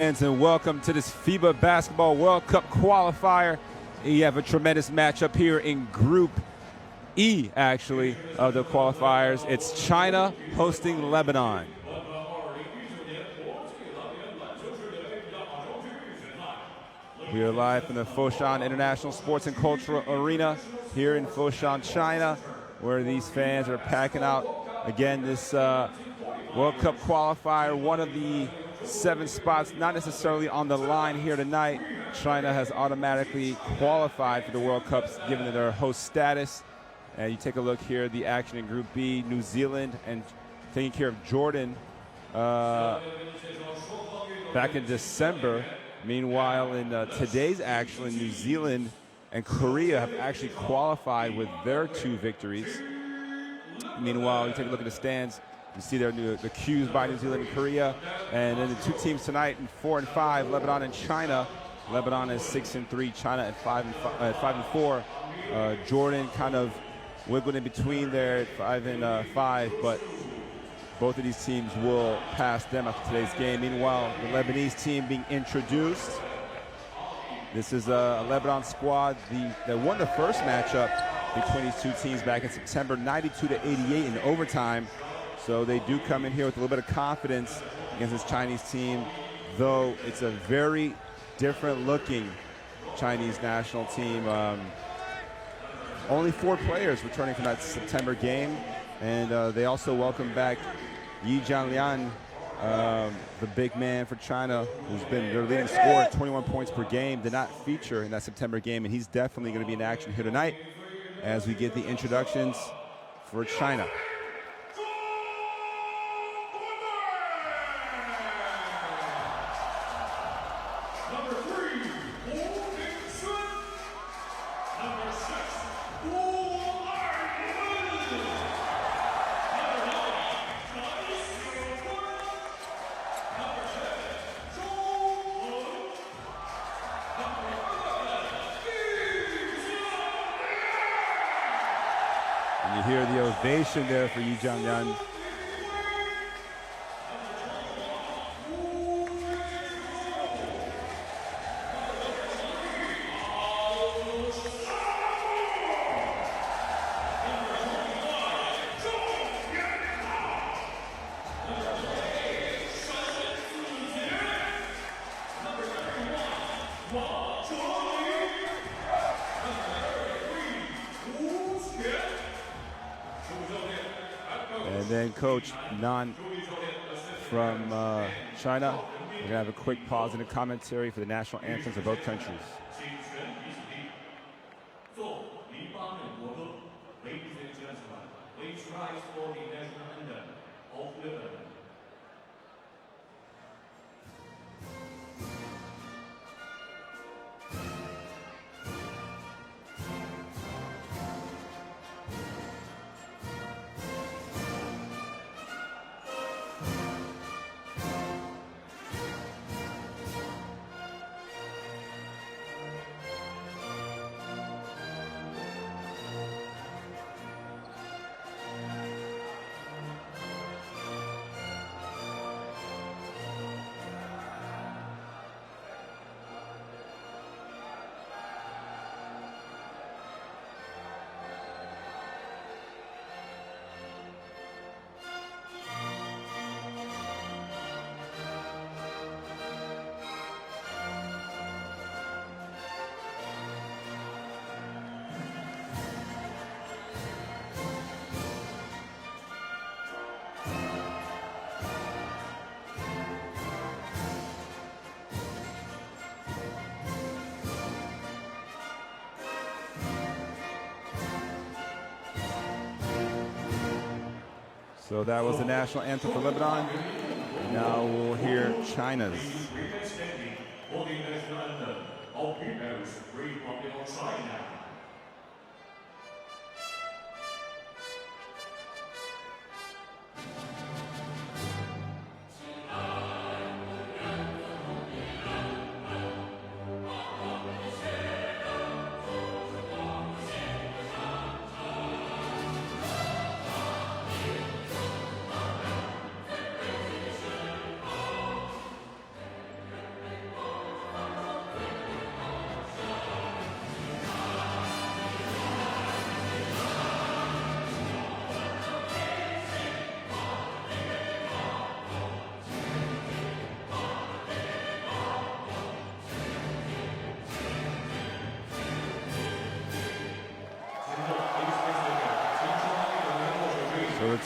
And welcome to this FIBA Basketball World Cup qualifier. You have a tremendous matchup here in Group E, actually, of the qualifiers. It's China hosting Lebanon. We are live from the Foshan International Sports and Cultural Arena here in Foshan, China, where these fans are packing out. Again, this World Cup qualifier, one of the 7 spots not necessarily on the line here tonight. China has automatically qualified for the World Cups given their host status. And you take a look here, the action in Group B, New Zealand and taking care of Jordan back in December. Meanwhile, in today's action, New Zealand and Korea have actually qualified with their 2 victories. Meanwhile, you take a look at the stands. You see there the cues by New Zealand and Korea, and then the 2 teams tonight in 4 and 5, Lebanon and China. Lebanon is 6 and 3, China at 5 and 4. Jordan kind of wiggled in between there at 5 and 5, but both of these teams will pass them after today's game. Meanwhile, the Lebanese team being introduced. This is a Lebanon squad that won the first matchup between these 2 teams back in September, 92-88 in overtime. So they do come in here with a little bit of confidence against this Chinese team, though it's a very different looking Chinese national team. Only 4 players returning from that September game, and they also welcome back Yi Jianlian, the big man for China, who's been their leading scorer at 21 points per game, did not feature in that September game, and he's definitely going to be in action here tonight as we get the introductions for China. You hear the ovation there for Yi Jianlian. And then Coach Nan from China. We're going to have a quick pause in the commentary for the national anthems of both countries. So that was the national anthem for Lebanon. Now we'll hear China's.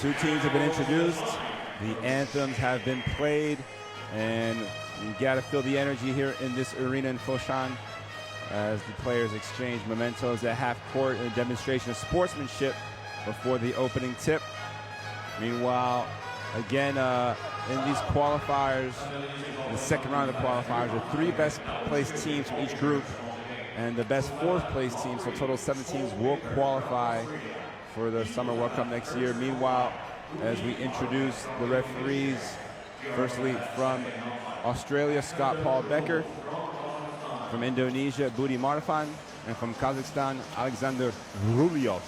two teams have been introduced. The anthems have been played, and you got to feel the energy here in this arena in Foshan as the players exchange mementos at half court in a demonstration of sportsmanship before the opening tip. Meanwhile, again, in these qualifiers, the second round of the qualifiers, the three best placed teams from each group and the best fourth place teams, so total 7 teams will qualify for the Summer World Cup next year. Meanwhile, as we introduce the referees, firstly from Australia, Scott Paul Becker, from Indonesia, Budi Marfan, and from Kazakhstan, Alexander Ruliov.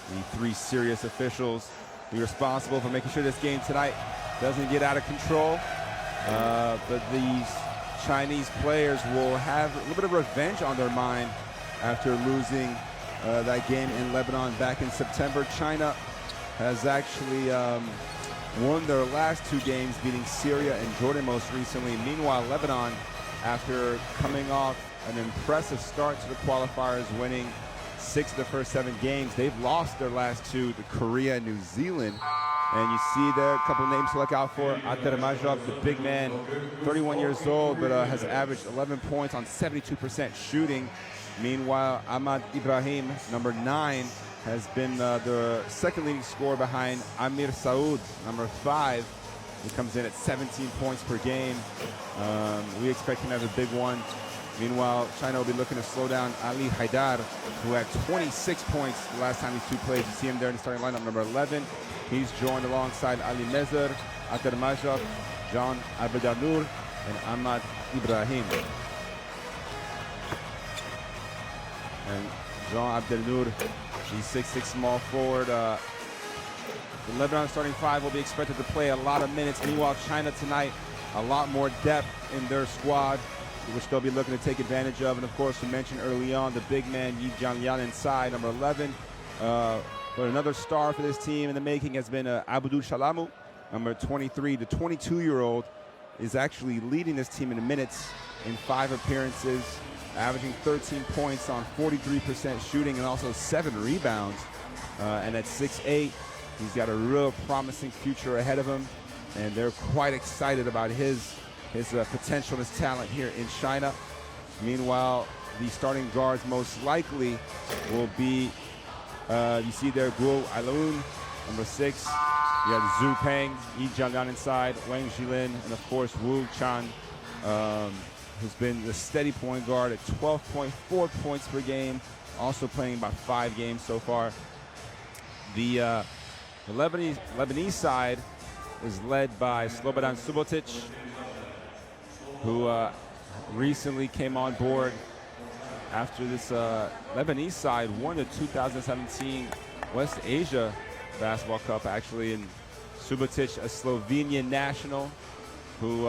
The 3 serious officials be responsible for making sure this game tonight doesn't get out of control. But these Chinese players will have a little bit of revenge on their mind after losing that game in Lebanon back in September. China has actually won their last 2 games, beating Syria and Jordan most recently. Meanwhile, Lebanon, after coming off an impressive start to the qualifiers, winning 6 of the first 7 games, they've lost their last 2 to Korea and New Zealand. And you see there a couple names to look out for. Atermajov, the big man, 31 years old, but has averaged 11 points on 72% shooting. Meanwhile, Ahmad Ibrahim, number 9, has been the second leading scorer behind Amir Saud, number 5, who comes in at 17 points per game. We expect him to have a big one. Meanwhile, China will be looking to slow down Ali Haidar, who had 26 points the last time these 2 played. You see him there in the starting lineup, number 11. He's joined alongside Ali Mezer, Atermajov, John Abdelnour, and Ahmad Ibrahim. And Jean Abdelnour, the 6'6" small forward. The Lebanon starting 5 will be expected to play a lot of minutes. Meanwhile, China tonight, a lot more depth in their squad, which they'll be looking to take advantage of. And of course, we mentioned early on the big man Yi Jianlian inside, number 11. But another star for this team in the making has been Abdul Shalamu, number 23. The 22-year-old is actually leading this team in minutes in 5 appearances, averaging 13 points on 43% shooting and also 7 rebounds. And at 6'8", he's got a real promising future ahead of him, and they're quite excited about his potential and his talent here in China. Meanwhile, the starting guards most likely will be, you see there, Guo Ailoon, number 6. You have Zhu Peng, Yi Jianlian inside, Wang Jilin, and of course Wu Chan, who's been the steady point guard at 12.4 points per game, also playing about 5 games so far. The Lebanese side is led by Slobodan Subotic, who recently came on board after this Lebanese side won the 2017 West Asia Basketball Cup, actually. And Subotic, a Slovenian national who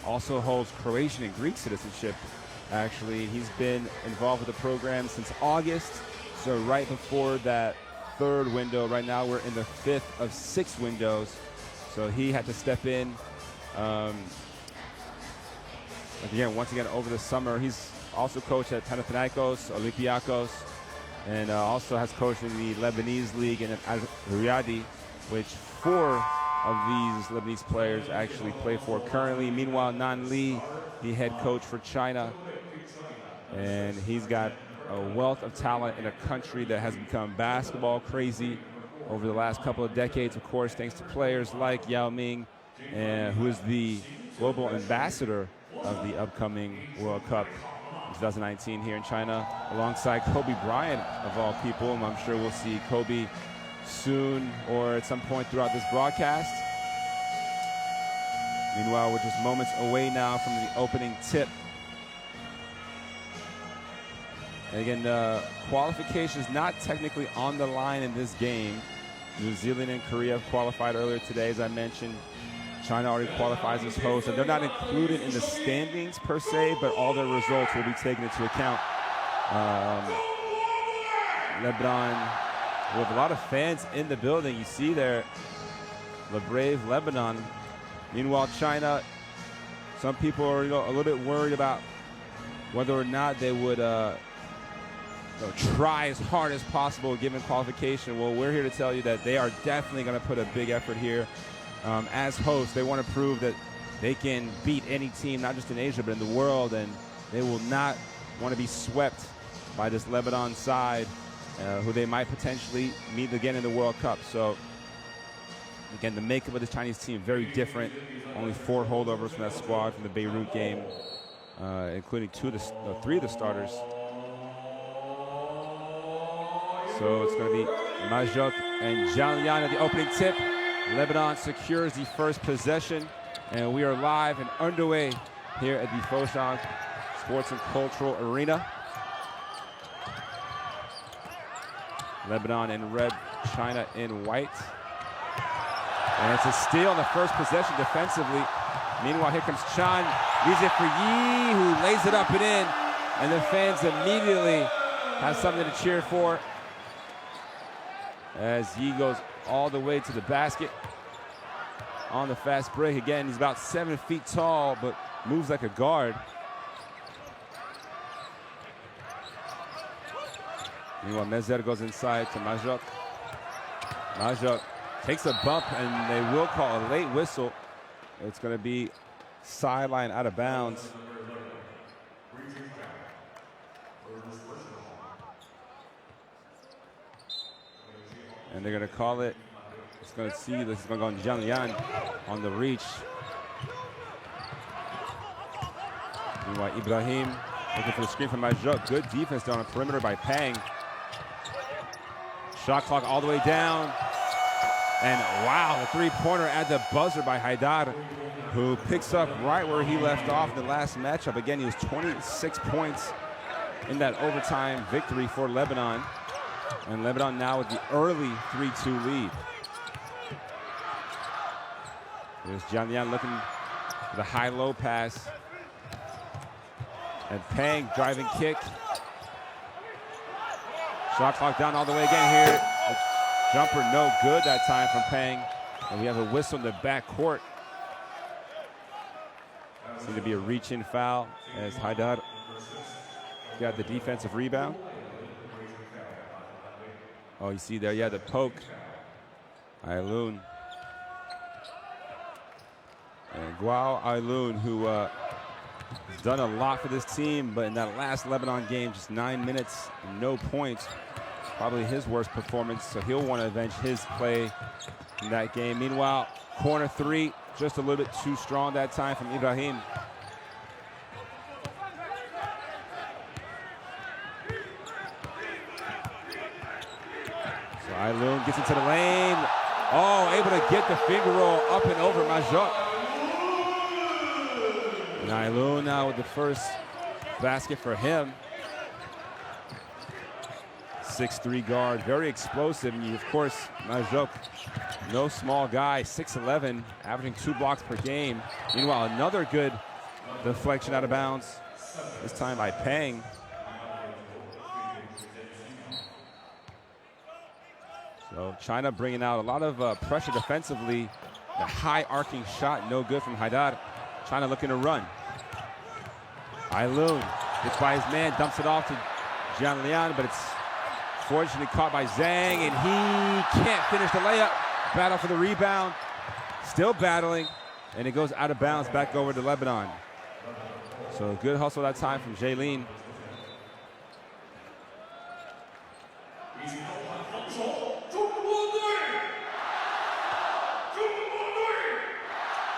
also holds Croatian and Greek citizenship, actually. He's been involved with the program since August, so right before that 3rd window. Right now we're in the 5th of 6 windows, so he had to step in. Again, once again, over the summer, he's also coached at Panathinaikos, Olympiacos, and also has coached in the Lebanese league and at Riyadi, which 4 of these Lebanese players actually play for currently. Meanwhile, Nan Li, the head coach for China, and he's got a wealth of talent in a country that has become basketball crazy over the last couple of decades, of course, thanks to players like Yao Ming, who is the global ambassador of the upcoming World Cup in 2019 here in China, alongside Kobe Bryant, of all people. And I'm sure we'll see Kobe soon or at some point throughout this broadcast. Meanwhile, we're just moments away now from the opening tip. And again, qualification is not technically on the line in this game. New Zealand and Korea have qualified earlier today, as I mentioned. China already qualifies as hosts, and they're not included in the standings per se, but all their results will be taken into account. Lebanon, we have a lot of fans in the building. You see there, the brave Lebanon. Meanwhile, China, some people are a little bit worried about whether or not they would try as hard as possible given qualification. Well, we're here to tell you that they are definitely going to put a big effort here. As hosts, they want to prove that they can beat any team, not just in Asia, but in the world, and they will not want to be swept by this Lebanon side, who they might potentially meet again in the World Cup. So, again, the makeup of the Chinese team, very different. Only 4 holdovers from that squad from the Beirut game, including 3 of the starters. So it's going to be Majok and Jianlian at the opening tip. Lebanon secures the first possession, and we are live and underway here at the Foshan Sports and Cultural Arena. Lebanon in red, China in white. And it's a steal on the first possession defensively. Meanwhile, here comes Chan, leaves it for Yi, who lays it up and in, and the fans immediately have something to cheer for as Yi goes all the way to the basket on the fast break. Again, he's about 7 feet tall, but moves like a guard. Meanwhile, Mezer goes inside to Majok. Majok takes a bump, and they will call a late whistle. It's going to be sideline out of bounds. And they're going to call it. It's going to see this is going to go on Jianlian on the reach. Meanwhile, Ibrahim looking for the screen from Majok. Good defense down on the perimeter by Pang. Shot clock all the way down. And wow, the three-pointer at the buzzer by Haidar, who picks up right where he left off in the last matchup. Again, he was 26 points in that overtime victory for Lebanon. And Lebanon now with the early 3-2 lead. There's Jianlian looking for the high-low pass. And Pang driving kick. Shot clock down all the way again here. Jumper no good that time from Pang. And we have a whistle in the backcourt. Seems to be a reach-in foul as Haidar got the defensive rebound. Oh, you see there, yeah, the poke. Ailun. And Guao Ailun, who has done a lot for this team, but in that last Lebanon game, just 9 minutes, no points. Probably his worst performance, so he'll want to avenge his play in that game. Meanwhile, corner 3, just a little bit too strong that time from Ibrahim. So Ailun gets into the lane. Oh, able to get the finger roll up and over Majok. And Ailun now with the first basket for him. 6'3" guard, very explosive. And of course, Majok, no small guy, 6'11", averaging 2 blocks per game. Meanwhile, another good deflection out of bounds, this time by Pang. So China bringing out a lot of pressure defensively. The high arcing shot, no good from Haidar. China looking to run. Ailun gets by his man, dumps it off to Jianlian, but it's fortunately caught by Zhang, and he can't finish the layup. Battle for the rebound, still battling, and it goes out of bounds back over to Lebanon. So good hustle that time from Jaylin.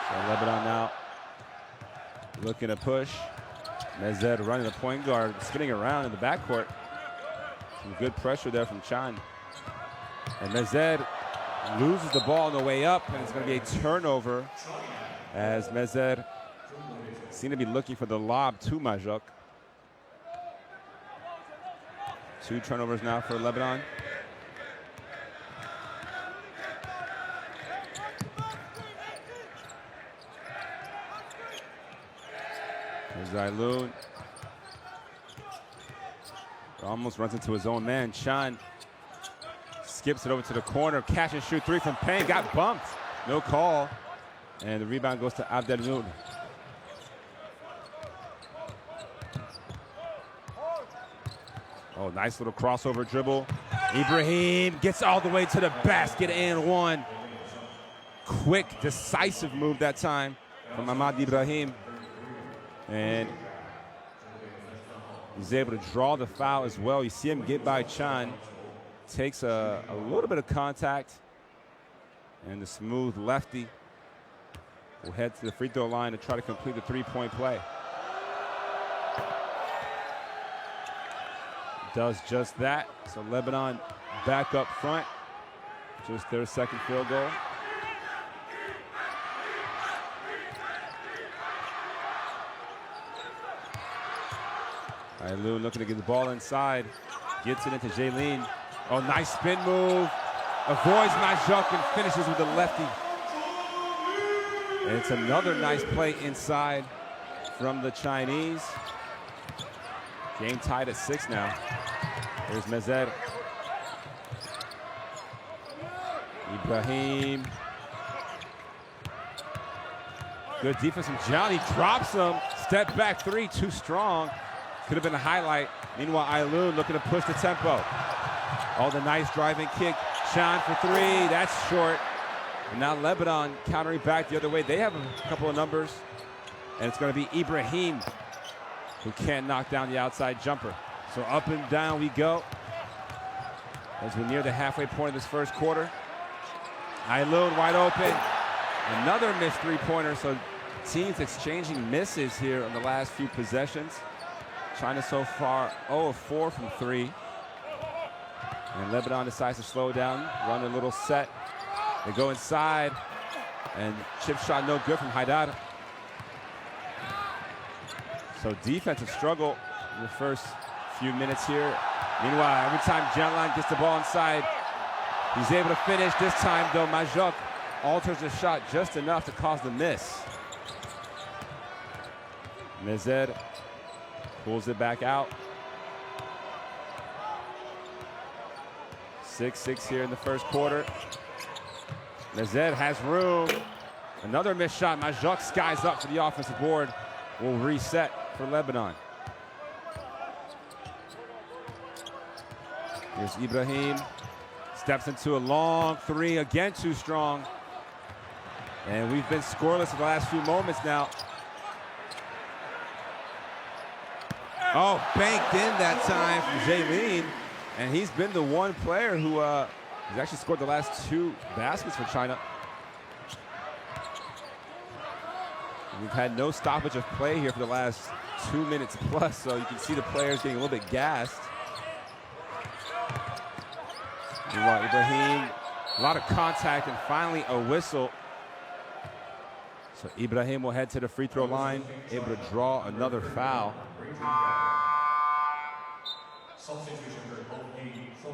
So Lebanon now looking to push. Mezer running the point guard, spinning around in the backcourt. Some good pressure there from Chan. And Mezer loses the ball on the way up, and it's going to be a turnover as Mezer seemed to be looking for the lob to Majok. 2 turnovers now for Lebanon. There's Ailun. Almost runs into his own man. Chan skips it over to the corner. Catch and shoot 3 from Pang. Got bumped. No call. And the rebound goes to Abdelnour. Oh, nice little crossover dribble. Ibrahim gets all the way to the basket and one. Quick, decisive move that time from Ahmad Ibrahim. And he's able to draw the foul as well. You see him get by Chan. Takes a little bit of contact. And the smooth lefty will head to the free throw line to try to complete the three-point play. Does just that. So Lebanon back up front. Just their second field goal. Aylou looking to get the ball inside. Gets it into Jaylene. Oh, nice spin move. Avoids Majok and finishes with the lefty. And it's another nice play inside from the Chinese. Game tied at 6 now. There's Mezer. Ibrahim. Good defense from John. He drops him. Step back three, too strong. Could have been a highlight. Meanwhile, Aylou looking to push the tempo. Oh, the nice driving kick. Chan for three. That's short. And now Lebanon countering back the other way. They have a couple of numbers. And it's going to be Ibrahim who can't knock down the outside jumper. So up and down we go as we near the halfway point of this first quarter. Aylou wide open. Another missed three-pointer. So teams exchanging misses here on the last few possessions. China so far 0 of 4 from 3. And Lebanon decides to slow down, run a little set. They go inside, and chip shot no good from Haidar. So defensive struggle in the first few minutes here. Meanwhile, every time Jelan gets the ball inside, he's able to finish. This time, though, Majok alters the shot just enough to cause the miss. Mezer pulls it back out. 6-6 here in the first quarter. Mezer has room. Another missed shot. Majok skies up for the offensive board. Will reset for Lebanon. Here's Ibrahim. Steps into a long three. Again, too strong. And we've been scoreless for the last few moments now. Oh, banked in that time from Jaylene. And he's been the one player who has actually scored the last 2 baskets for China. We've had no stoppage of play here for the last 2 minutes plus, so you can see the players getting a little bit gassed. Meanwhile, Ibrahim, a lot of contact and finally a whistle. So Ibrahim will head to the free throw line, able to draw another foul.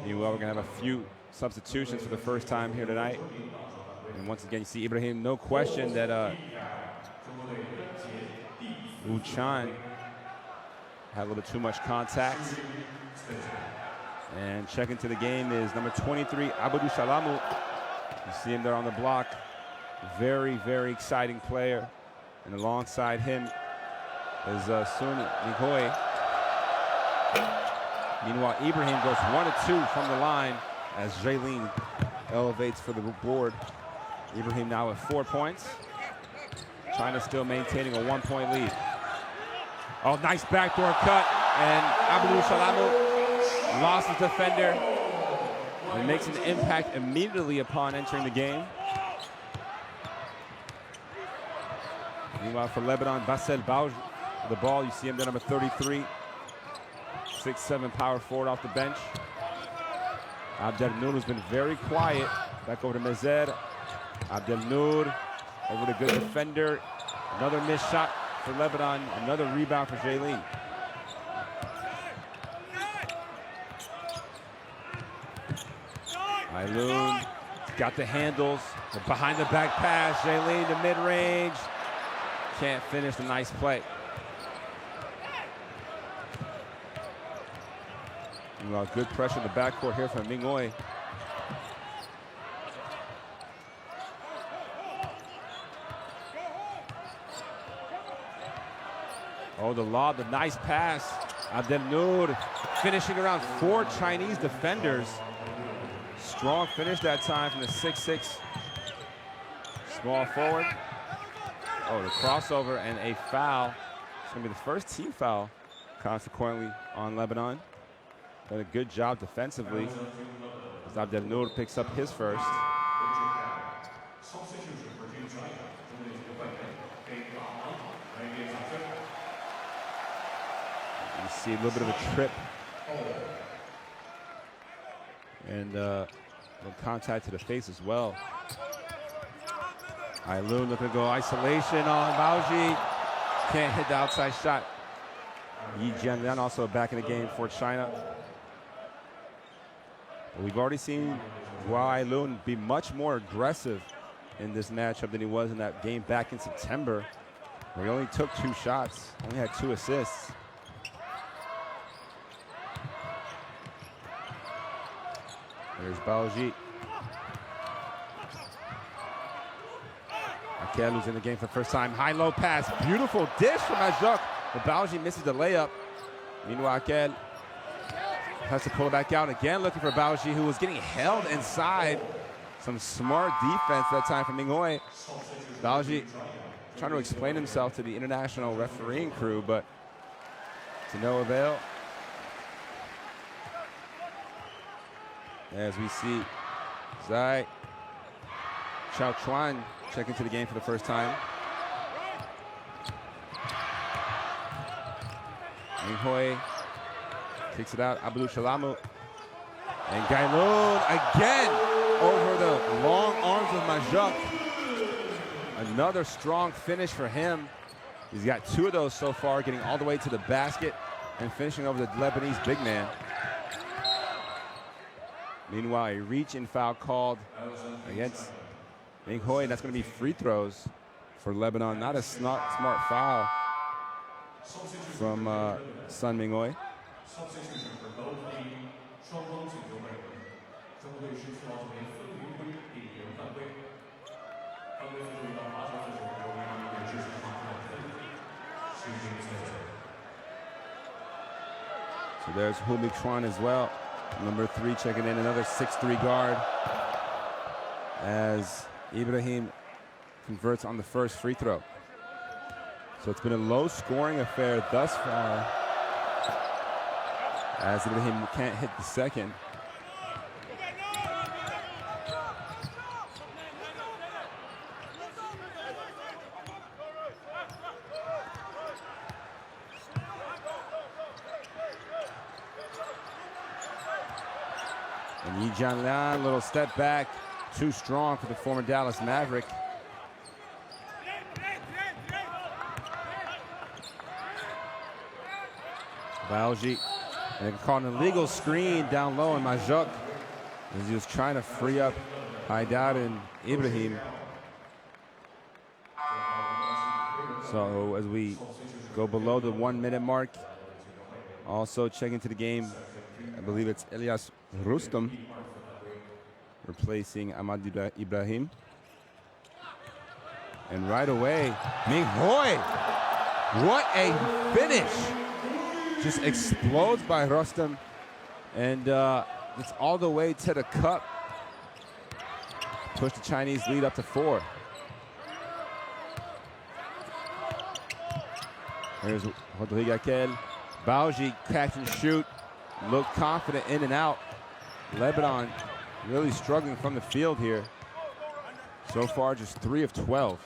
Meanwhile, we're going to have a few substitutions for the first time here tonight. And once again, you see Ibrahim, no question that Wu Chan had a little too much contact. And checking to the game is number 23, Abdou Shalamu. You see him there on the block. Very, very exciting player. And alongside him is Sun Nihoy. Meanwhile, Ibrahim goes 1 of 2 from the line as Jaylene elevates for the board. Ibrahim now with 4 points. China still maintaining a 1-point lead. Oh, nice backdoor cut. And Abdou Shalamu lost his defender and makes an impact immediately upon entering the game. Meanwhile, for Lebanon, Bassel Bauj, the ball, you see him there, number 33. 6'7" power forward off the bench. Abdel Noor has been very quiet. Back over to Mezer. Abdel Noor over the good defender. Another missed shot for Lebanon. Another rebound for Jaylene. Aylou got the handles. The behind the back pass. Jaylene to mid-range. Can't finish the nice play. Good pressure in the backcourt here from Mingoy. Oh, the lob, the nice pass Abdelnour finishing around 4 Chinese defenders. Strong finish that time from the 6'6" small forward. Oh, the crossover and a foul. It's going to be the first team foul, consequently, on Lebanon. Done a good job defensively as Abdelnour picks up his first. You see a little bit of a trip and a little contact to the face as well. Ailun looking to go isolation on Baoji. Can't hit the outside shot. Yi Jianlian also back in the game for China. But we've already seen Ailun be much more aggressive in this matchup than he was in that game back in September, where he only took 2 shots, only had 2 assists. There's Baoji. Akel, who's in the game for the first time. High-low pass. Beautiful dish from Majok. But Baoji misses the layup. Meanwhile, Akel has to pull it back out. Again, looking for Baoji, who was getting held inside. Some smart defense that time from Minghui. Baoji trying to explain himself to the international refereeing crew, but to no avail. As we see Zai Chao Chuan check into the game for the first time. Minghui kicks it out. Abdul Shalamu. And Gailun again over the long arms of Majok. Another strong finish for him. He's got 2 of those so far, getting all the way to the basket and finishing over the Lebanese big man. Meanwhile, a reach-in foul called against Minghui. That's going to be free throws for Lebanon. Not a smart foul from Sun Minghui. So there's Hu Mingchuan as well. Number 3 checking in, another 6'3" guard, as Ibrahim converts on the first free throw. So it's been a low-scoring affair thus far, as Ibrahim can't hit the second. And Yi Jianlian, little step back, too strong for the former Dallas Maverick. Baoji, and they caught an illegal screen down low on Majok as he was trying to free up Haidar and Ibrahim. So as we go below the 1-minute mark, also checking into the game, I believe it's Elias Rustam replacing Ahmad Ibrahim. And right away, Minghui, what a finish! Just explodes by Rustam, and it's all the way to the cup. Push the Chinese lead up to 4. Here's Rodrigue Akel. Baoji catch and shoot. Looked confident in and out. Lebanon really struggling from the field here. So far, just 3 of 12.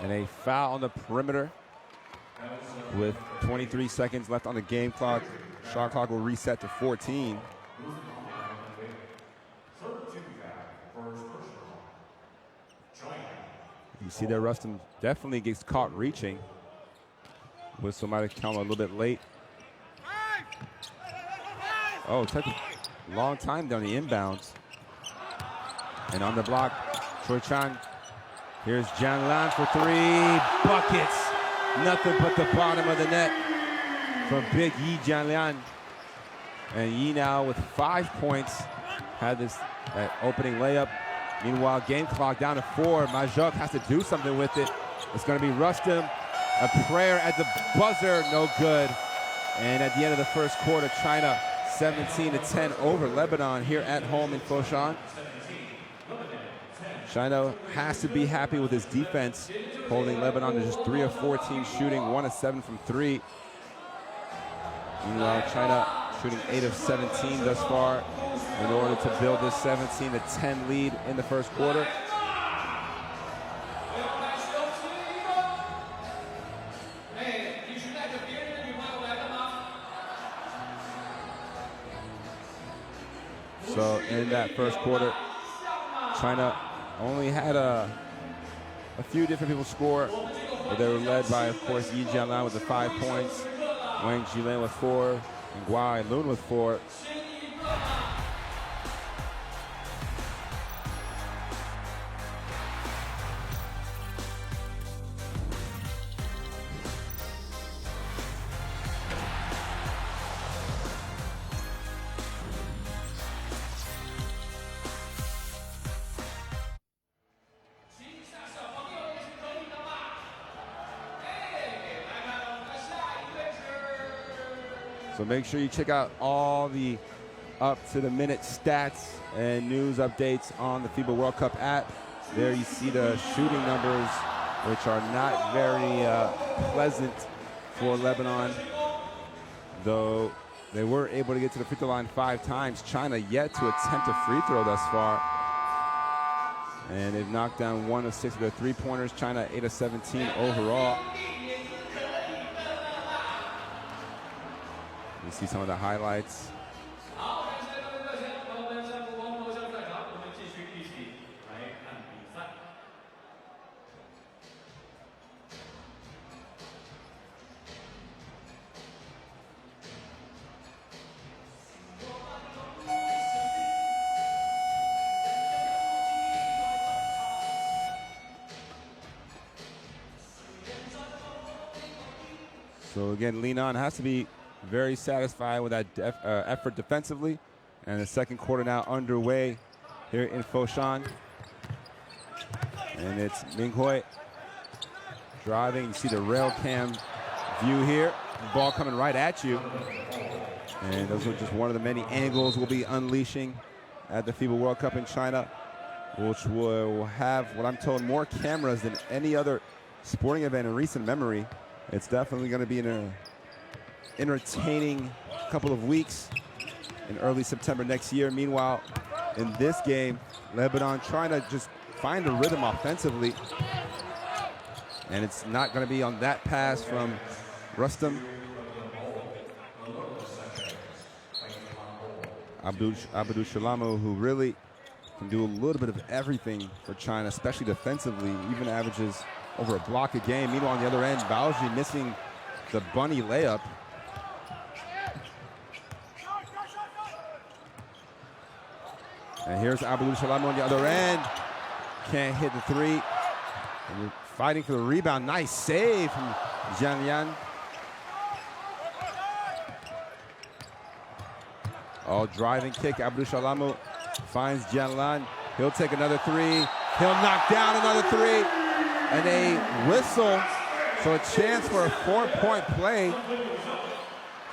And a foul on the perimeter with 23 seconds left on the game clock. Shot clock will reset to 14. You see that Rustam definitely gets caught reaching. Whistle might have come a little bit late. Oh, it took a long time down the inbounds. And on the block, Choi Chang. Here's Jianlian for 3 buckets. Nothing but the bottom of the net from big Yi Jianlian. And Yi now with 5 points had this opening layup. Meanwhile, game clock down to 4. Majok has to do something with it. It's going to be Rustam. A prayer at the buzzer, no good. And at the end of the first quarter, China 17-10 over Lebanon here at home in Foshan. China has to be happy with his defense, holding Lebanon to just 3 of 14 shooting, 1 of 7 from 3. Meanwhile, China shooting 8 of 17 thus far in order to build this 17-10 lead in the first quarter. So in that first quarter, China only had a few different people score, but they were led by, of course, Yi Jianlan with the 5 points, Wang Jilin with 4, and Guai Lun with 4. So make sure you check out all the up-to-the-minute stats and news updates on the FIBA World Cup app. There you see the shooting numbers, which are not very pleasant for Lebanon, though they were able to get to the free throw line 5 times. China yet to attempt a free throw thus far. And they've knocked down 1 of 6 of their three-pointers. China 8 of 17 overall. You see some of the highlights. So again, Lebanon has to be very satisfied with that effort defensively. And the second quarter now underway here in Foshan. And it's Minghui driving. You see the rail cam view here. The ball coming right at you. And those are just one of the many angles we'll be unleashing at the FIBA World Cup in China, which will have, what I'm told, more cameras than any other sporting event in recent memory. It's definitely going to be an entertaining couple of weeks in early September next year. Meanwhile, in this game, Lebanon trying to just find a rhythm offensively. And it's not going to be on that pass from Rustam. Abdul Shalamu, who really can do a little bit of everything for China, especially defensively, even averages over a block a game. Meanwhile, on the other end, Baoji missing the bunny layup. And here's Abdul Shalamu on the other end. Can't hit the three. And we're fighting for the rebound. Nice save from Jian Yan. Oh, driving kick. Abdul Shalamu finds Jian Lan. He'll take another three. He'll knock down another three. And a whistle. So a chance for a 4-point play.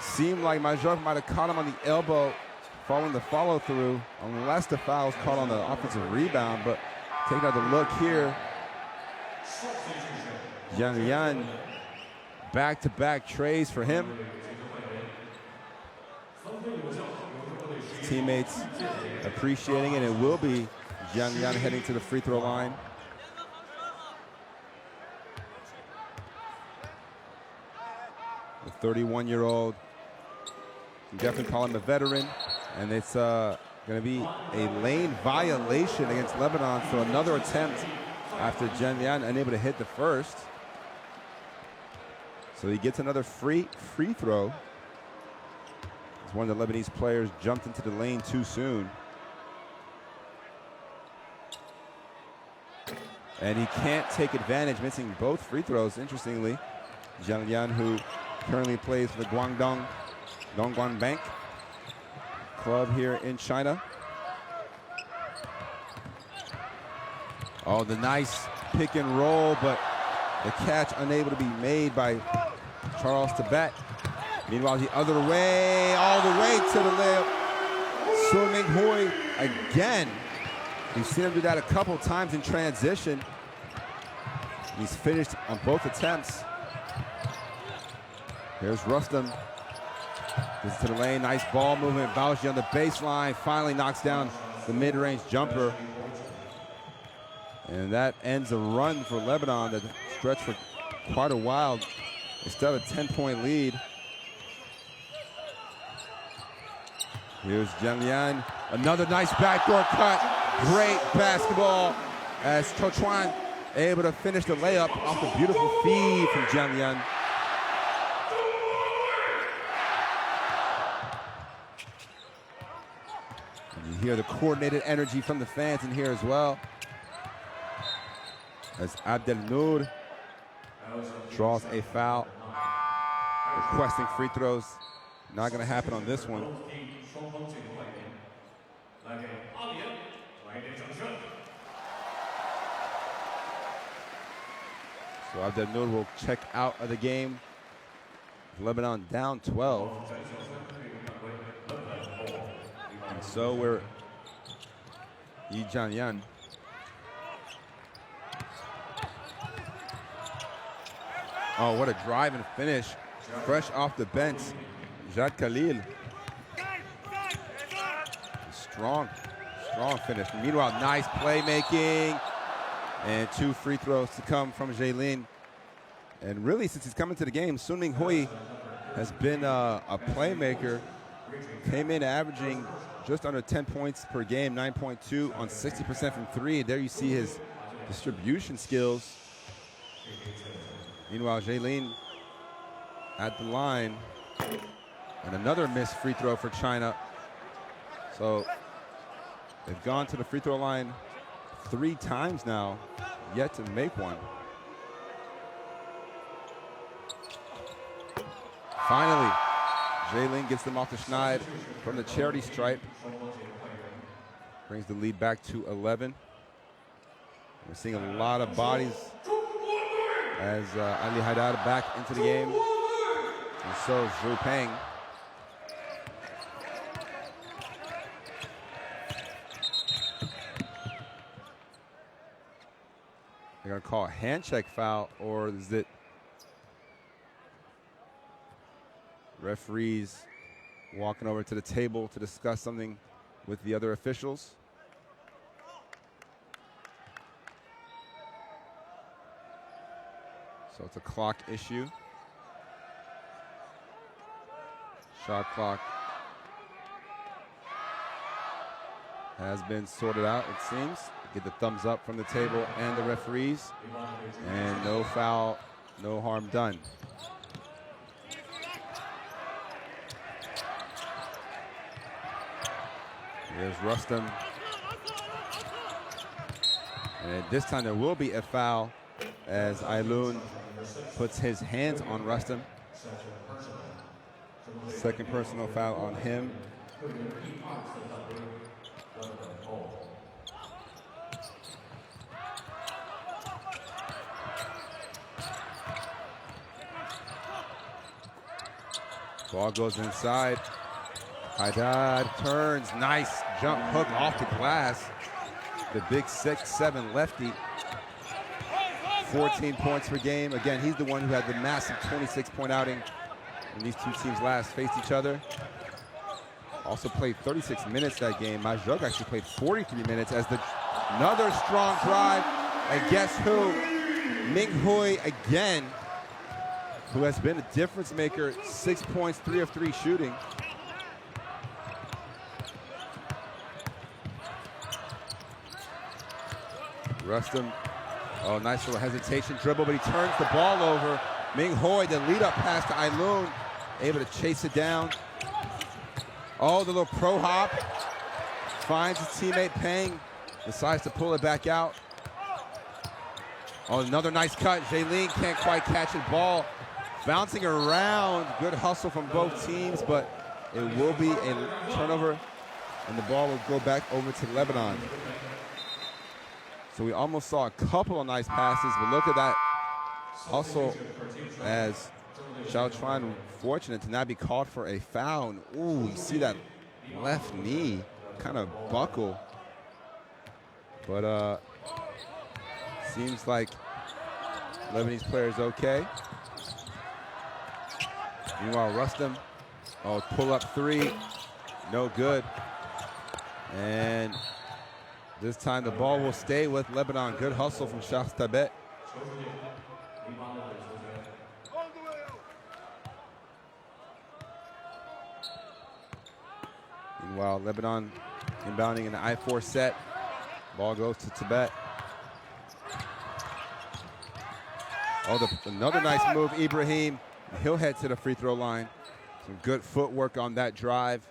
Seemed like Major might have caught him on the elbow following the follow-through, unless the foul was caught on the offensive rebound. But take another look here. Jian Yan, back-to-back trays for him. His teammates appreciating it. It will be Jian Yan heading to the free throw line. The 31-year-old, definitely call him a veteran. And it's going to be a lane violation against Lebanon. So another attempt after Jian Yan unable to hit the first. So he gets another free throw. As one of the Lebanese players jumped into the lane too soon. And he can't take advantage, missing both free throws, interestingly. Jian Yan, who currently plays for the Dongguan Bank club here in China. Oh, the nice pick and roll, but The catch unable to be made by Charles Tibet. Meanwhile, the other way, all the way to the layup. Sun Ming Hui again. We've seen him do that a couple times in transition. He's finished on both attempts. Here's Rustam. Gets to the lane, nice ball movement. Bauji on the baseline, finally knocks down the mid-range jumper. And that ends a run for Lebanon that stretched for quite a while. Instead of a 10-point lead. Here's Jianlian, another nice backdoor cut. Great basketball as Cho Chuan able to finish the layup off the beautiful feed from Jianlian. And you hear the coordinated energy from the fans in here as well. As Abdel Noor draws a foul, requesting free throws. Not going to happen on this one. So Abdel Noor will check out of the game. Lebanon down 12. And so we're Yi Jianlian. Oh, what a drive and finish. Fresh off the bench, Jad Khalil. Strong finish. Meanwhile, nice playmaking. And 2 free throws to come from Jaylin. And really, since he's come into the game, Sun Ming Hui has been a playmaker. Came in averaging just under 10 points per game, 9.2 on 60% from 3. There you see his distribution skills. Meanwhile, Jaylin at the line. And another missed free throw for China. So they've gone to the free throw line 3 times now, yet to make one. Finally, Jaylin gets them off the schneid from the charity stripe. Brings the lead back to 11. We're seeing a lot of bodies as Ali Haidar back into the game. And so is Zhu Peng. They're going to call a hand check foul, or is it referees walking over to the table to discuss something with the other officials? So it's a clock issue. Shot clock has been sorted out, it seems. Get the thumbs up from the table and the referees. And no foul, no harm done. Here's Rustam. And this time there will be a foul as Ailun puts his hands on Rustam. Second personal foul on him. Ball goes inside. Haidar turns, nice jump hook off the glass. The big 6'7" lefty. 14 points per game. Again, he's the one who had the massive 26-point outing when these two teams last faced each other. Also played 36 minutes that game. Majok actually played 43 minutes as another strong drive. And guess who? Ming Hui again, who has been a difference maker. 6 points, 3 of 3 shooting. Rustam, oh, nice little hesitation dribble, but he turns the ball over. Ming Hui, the lead-up pass to Ailun, able to chase it down. Oh, the little pro hop. Finds his teammate Peng, decides to pull it back out. Oh, another nice cut. Jaylin can't quite catch the ball. Bouncing around, good hustle from both teams, but it will be a turnover, and the ball will go back over to Lebanon. So we almost saw a couple of nice passes, but look at that Also, as Xiaochuan fortunate to not be called for a foul. Ooh, you see that left knee kind of buckle. But seems like Lebanese player is okay. Meanwhile, Rustam, pull up three, no good. And this time the ball will stay with Lebanon. Good hustle from Shah Tabet. Meanwhile, Lebanon inbounding in the I-4 set. Ball goes to Tibet. Another nice move, Ibrahim. He'll head to the free throw line. Some good footwork on that drive.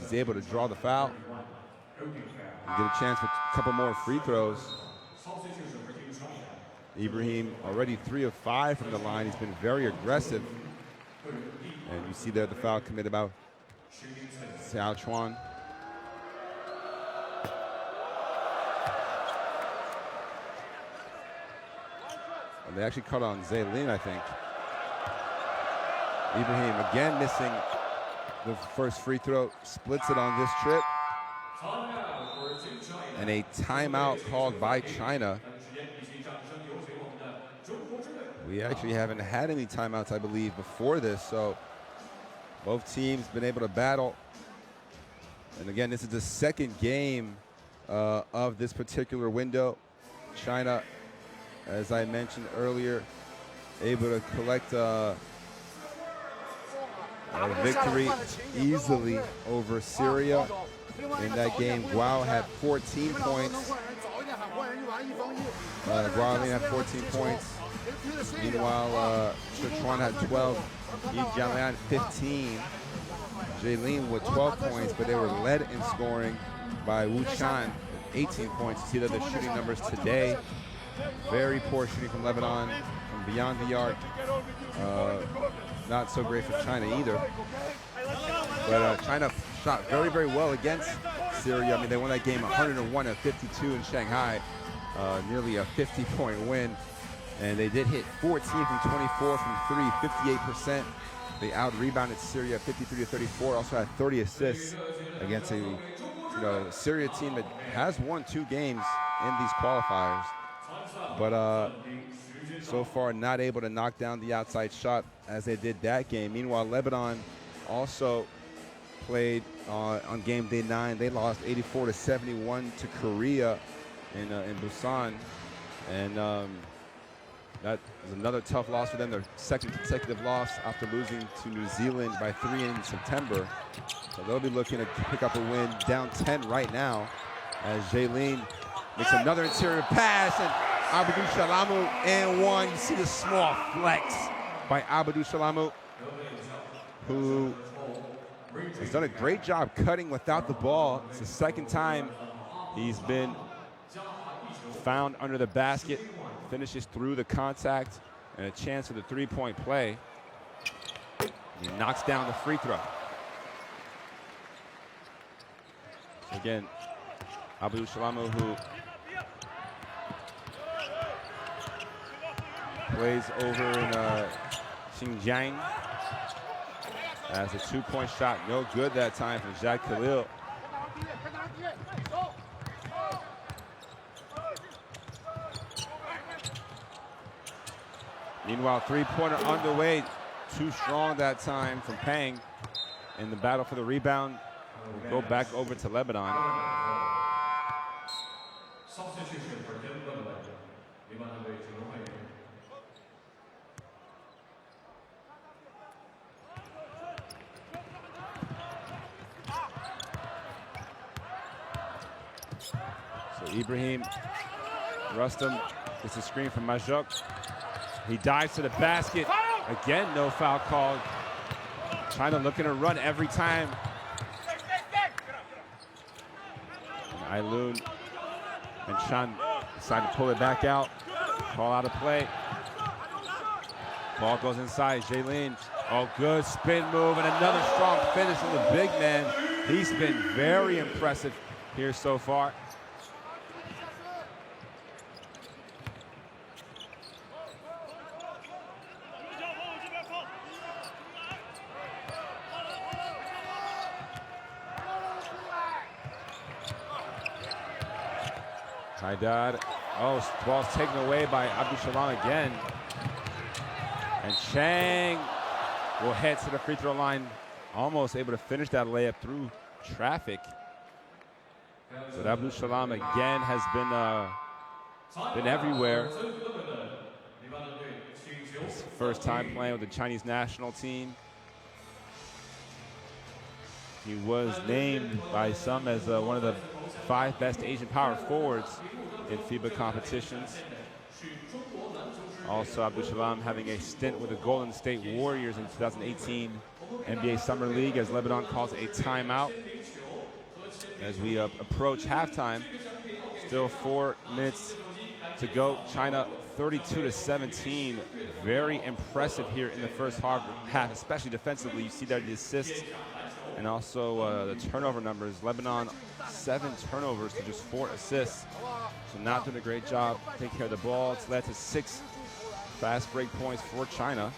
He's able to draw the foul and get a chance for a couple more free throws. Ibrahim already 3 of 5 from the line. He's been very aggressive. And you see there the foul committed by Xiaochuan. They actually cut on Zaylin, I think. Ibrahim again missing the first free throw, splits it on this trip. And a timeout called by China. We actually haven't had any timeouts, I believe, before this, so both teams been able to battle. And again, this is the second game of this particular window. China, as I mentioned earlier, able to collect a victory easily over Syria. In that game, Guao had 14 points. Guao had 14 points. Meanwhile, Sichuan had 12. Yi Jianlian 15. Jaylin with 12 points, but they were led in scoring by Wu Chan, 18 points. You see that the shooting numbers today. Very poor shooting from Lebanon, from beyond the arc. Not so great for China either. But China shot very, very well against Syria. I mean, they won that game 101-52 in Shanghai. Nearly a 50-point win. And they did hit 14 from 24 from 3, 58%. They out-rebounded Syria 53-34. Also had 30 assists against a Syria team that has won 2 games in these qualifiers. But so far not able to knock down the outside shot as they did that game. Meanwhile, Lebanon also played on game day 9. They lost 84-71 to Korea in Busan. And that was another tough loss for them, their second consecutive loss after losing to New Zealand by 3 in September. So they'll be looking to pick up a win, down 10 right now, as Jaylin makes another interior pass, and Abdou Shalamu and 1. You see the small flex by Abdou Shalamu, who has done a great job cutting without the ball. It's the second time he's been found under the basket. Finishes through the contact and a chance for the 3-point play. He knocks down the free throw. Again, Abdou Shalamu, who plays over in Xinjiang, as a 2-point shot, no good that time from Jacques Khalil. Meanwhile, 3-pointer underway, too strong that time from Pang. In the battle for the rebound, we'll go back over to Lebanon. So Ibrahim Rustam gets a screen from Majok. He dives to the basket. Again, no foul called. China looking to run every time. And Ailun and Chan decide to pull it back out. Call out of play. Ball goes inside. Jaylin. Oh, good spin move and another strong finish from the big man. He's been very impressive here so far. Haidar. Oh, ball's taken away by Abdul Salam again. And Chang will head to the free throw line, almost able to finish that layup through traffic. But Abdul Salam again has been everywhere. His first time playing with the Chinese national team. He was named by some as one of the 5 best Asian power forwards in FIBA competitions. Also, Abdul Salam having a stint with the Golden State Warriors in 2018 NBA Summer League as Lebanon calls a timeout. As we approach halftime, still 4 minutes to go. China 32-17. Very impressive here in the first half, especially defensively. You see there the assists and also the turnover numbers. Lebanon 7 turnovers to just 4 assists. So not doing a great job taking care of the ball. It's led to 6 fast break points for China.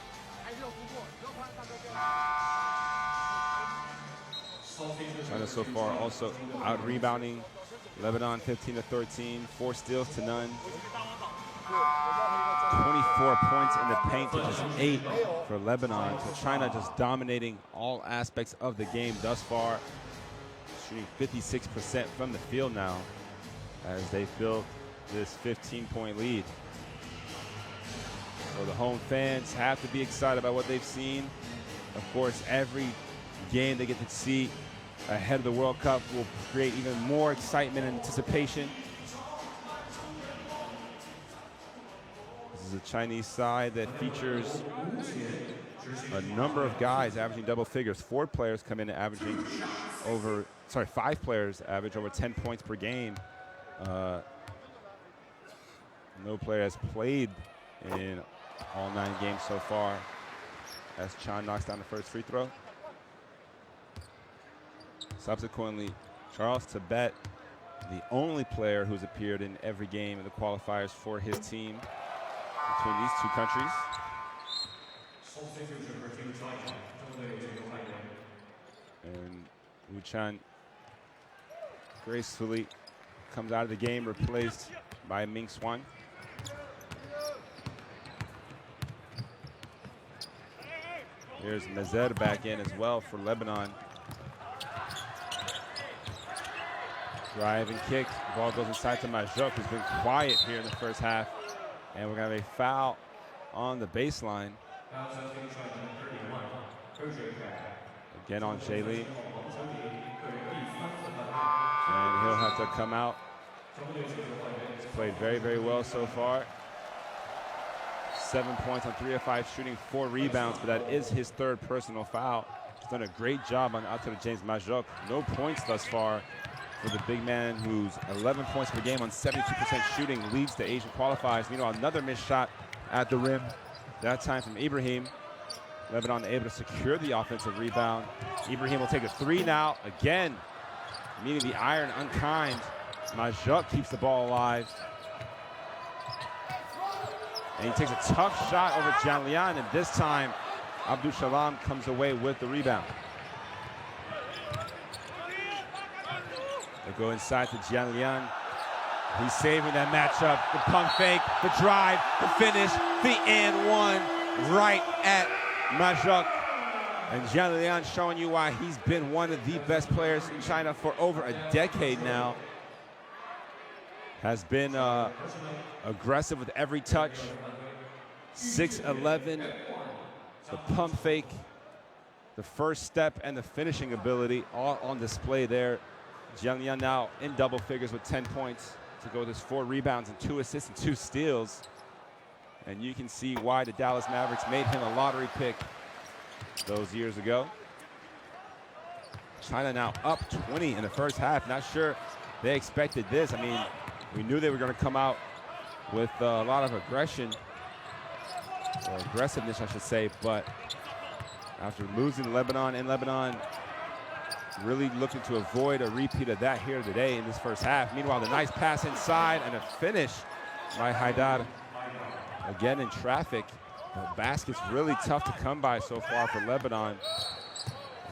China so far also out rebounding Lebanon 15-13, 4 steals to none. 24 points in the paint to just 8 for Lebanon. So China just dominating all aspects of the game thus far. Shooting 56% from the field now as they build this 15-point lead. So the home fans have to be excited about what they've seen. Of course, every game they get to see ahead of the World Cup will create even more excitement and anticipation. This is a Chinese side that features a number of guys averaging double figures. 4 players come in averaging over, 5 players average over 10 points per game. No player has played in all 9 games so far as Chan knocks down the first free throw. Subsequently, Charles Tibet, the only player who's appeared in every game in the qualifiers for his team between these 2 countries. And Wu Chan gracefully comes out of the game, replaced by Ming Swan. Here's Mazed back in as well for Lebanon. Drive and kick. The ball goes inside to Majuk, who's been quiet here in the first half. And we're going to have a foul on the baseline. Again on Shaylee. And he'll have to come out. He's played very, very well so far. 7 points on 3 of 5 shooting, 4 rebounds, but that is his 3rd personal foul. He's done a great job on out to James Majuk. No points thus far for the big man, who's 11 points per game on 72% shooting, leads the Asian Qualifiers. Meanwhile, another missed shot at the rim, that time from Ibrahim. Lebanon able to secure the offensive rebound. Ibrahim will take a 3 now, again, meeting the iron unkind. Majuk keeps the ball alive. And he takes a tough shot over Jianlian, and this time, Abdul Salam comes away with the rebound. They go inside to Jianlian. He's saving that matchup. The pump fake, the drive, the finish, the and one right at Majuk. And Jianlian showing you why he's been one of the best players in China for over a decade now. Has been aggressive with every touch. 6'11", the pump fake, the first step, and the finishing ability all on display there. Jianlian now in double figures with 10 points to go with his 4 rebounds and 2 assists and 2 steals. And you can see why the Dallas Mavericks made him a lottery pick those years ago. China now up 20 in the first half. Not sure they expected this. I mean, we knew they were going to come out with a lot of aggression, or aggressiveness, I should say, but after losing Lebanon in Lebanon, really looking to avoid a repeat of that here today in this first half. Meanwhile, the nice pass inside and a finish by Haidar. Again in traffic. The basket's really tough to come by so far for Lebanon.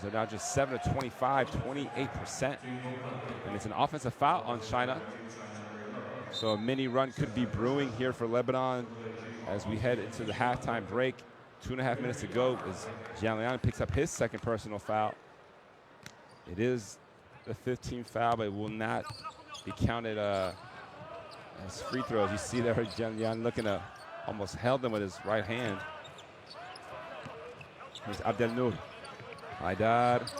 They're now just 7 of 25, 28%. And it's an offensive foul on China. So a mini run could be brewing here for Lebanon as we head into the halftime break. 2.5 minutes to go as Jianlian picks up his second personal foul. It is the 15th foul, but it will not be counted as free throws. You see there Jianlian looking to almost held them with his right hand. Here's Abdelnour. Haidar.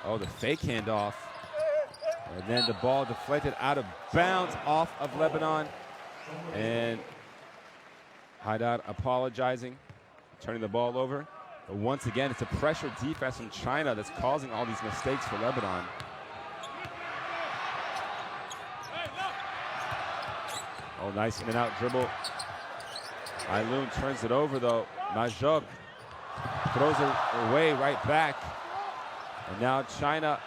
Oh, the fake handoff. And then the ball deflected out of bounds off of Lebanon. And Haidar apologizing, turning the ball over. But once again, it's a pressure defense from China that's causing all these mistakes for Lebanon. Oh, nice in and out dribble. Ailoun turns it over though. Majok throws it away right back. And now China,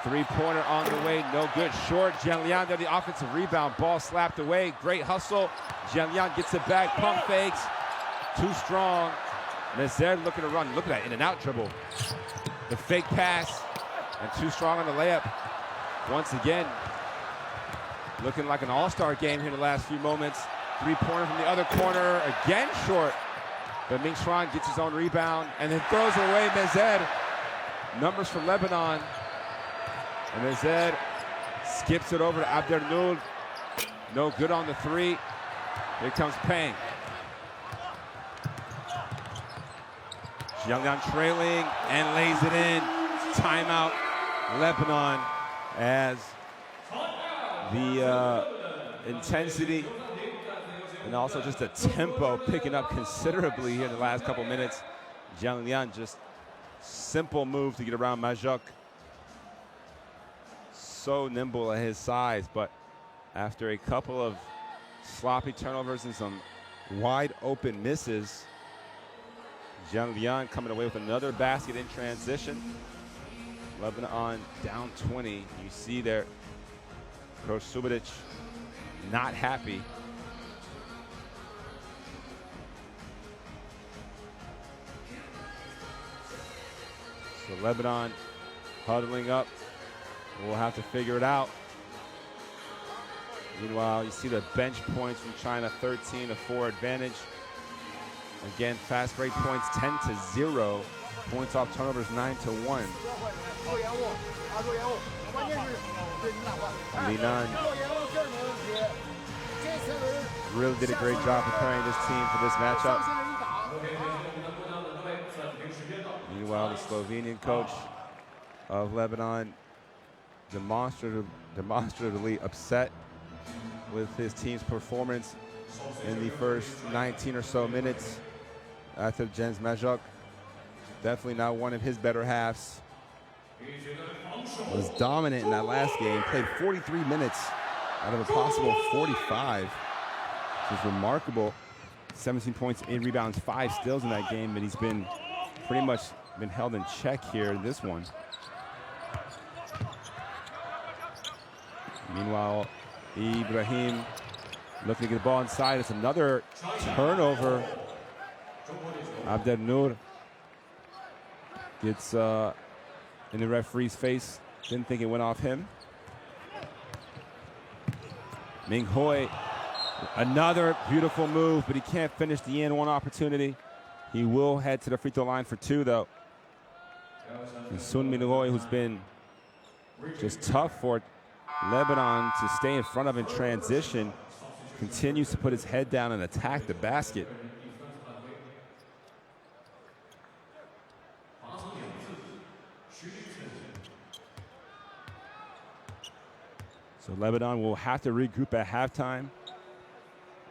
three-pointer on the way, no good. Short, Jianlian there, the offensive rebound. Ball slapped away, great hustle. Jianlian gets it back, pump fakes. Too strong. Mezer looking to run. Look at that in and out dribble. The fake pass, and too strong on the layup. Once again, looking like an all-star game here in the last few moments. Three-pointer from the other corner, again short. But Ming Xuan gets his own rebound and then throws it away. Mezer, numbers for Lebanon. And Mezer skips it over to Abdelnour. No good on the three. Here comes Peng. Jianlian trailing and lays it in. Timeout, Lebanon, as the intensity and also just the tempo picking up considerably here in the last couple minutes. Jianlian just simple move to get around Majok. So nimble at his size, but after a couple of sloppy turnovers and some wide open misses, Jianlian coming away with another basket in transition. Lebanon down 20. You see there, Coach Subotic not happy. So Lebanon huddling up. We'll have to figure it out. Meanwhile, you see the bench points from China, 13-4 advantage. Again, fast break points 10-0. Points off turnovers 9-1. Linan really did a great job preparing this team for this matchup. Meanwhile, the Slovenian coach of Lebanon demonstratively upset with his team's performance in the first 19 or so minutes. After Jens Majok, definitely not one of his better halves. Was dominant in that last game, played 43 minutes out of a possible 45. Which is remarkable. 17 points, 8 rebounds, 5 steals in that game, but he's been pretty much been held in check here in this one. Meanwhile, Ibrahim looking to get the ball inside. It's another turnover. Abdelnour gets in the referee's face. Didn't think it went off him. Ming Hui, another beautiful move, but he can't finish the N1 opportunity. He will head to the free throw line for 2, though. And Sun Min Hui, who's been just tough for Lebanon to stay in front of in transition, continues to put his head down and attack the basket. So Lebanon will have to regroup at halftime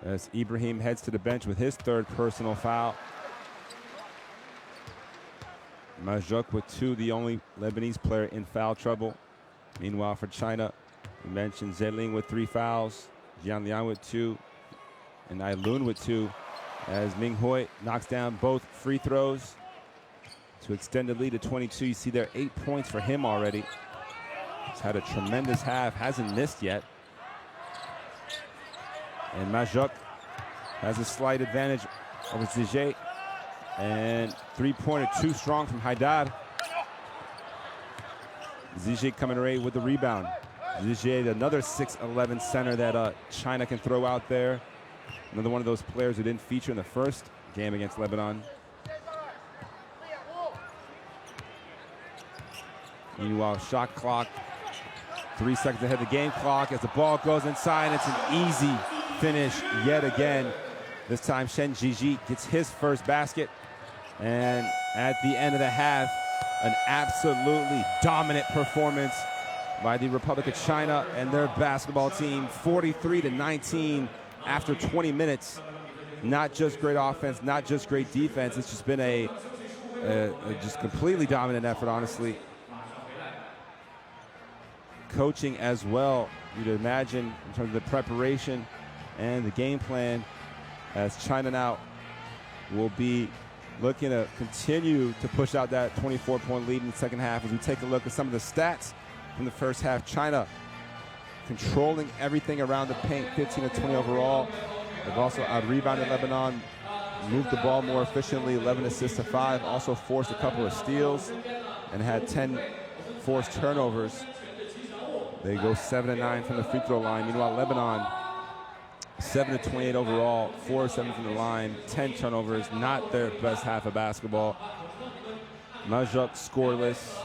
as Ibrahim heads to the bench with his 3rd personal foul. Majok with 2, the only Lebanese player in foul trouble. Meanwhile, for China, we mentioned Zheling with 3 fouls, Jianlian with 2, and Ailoun with 2, as Ming Hui knocks down both free throws to extend the lead to 22. You see there 8 points for him already. He's had a tremendous half, hasn't missed yet. And Majok has a slight advantage over Zige. And three-pointer too strong from Haidar. Zige coming away with the rebound. Zijier, another 6'11" center that China can throw out there. Another one of those players who didn't feature in the first game against Lebanon. Meanwhile, shot clock, 3 seconds ahead of the game clock as the ball goes inside. It's an easy finish yet again. This time Shen Jiji gets his first basket. And at the end of the half, an absolutely dominant performance by the Republic of China and their basketball team, 43-19 after 20 minutes. Not just great offense, not just great defense. It's just been a just completely dominant effort, honestly. Coaching as well, you'd imagine, in terms of the preparation and the game plan, as China now will be looking to continue to push out that 24-point lead in the second half. As we take a look at some of the stats from the first half, China controlling everything around the paint, 15-20 overall. They've also out-rebounded Lebanon, moved the ball more efficiently, 11 assists to 5, also forced a couple of steals, and had 10 forced turnovers. They go 7-9 from the free throw line. Meanwhile, Lebanon, 7-28 overall, 4-7 from the line, 10 turnovers, not their best half of basketball. Majok scoreless.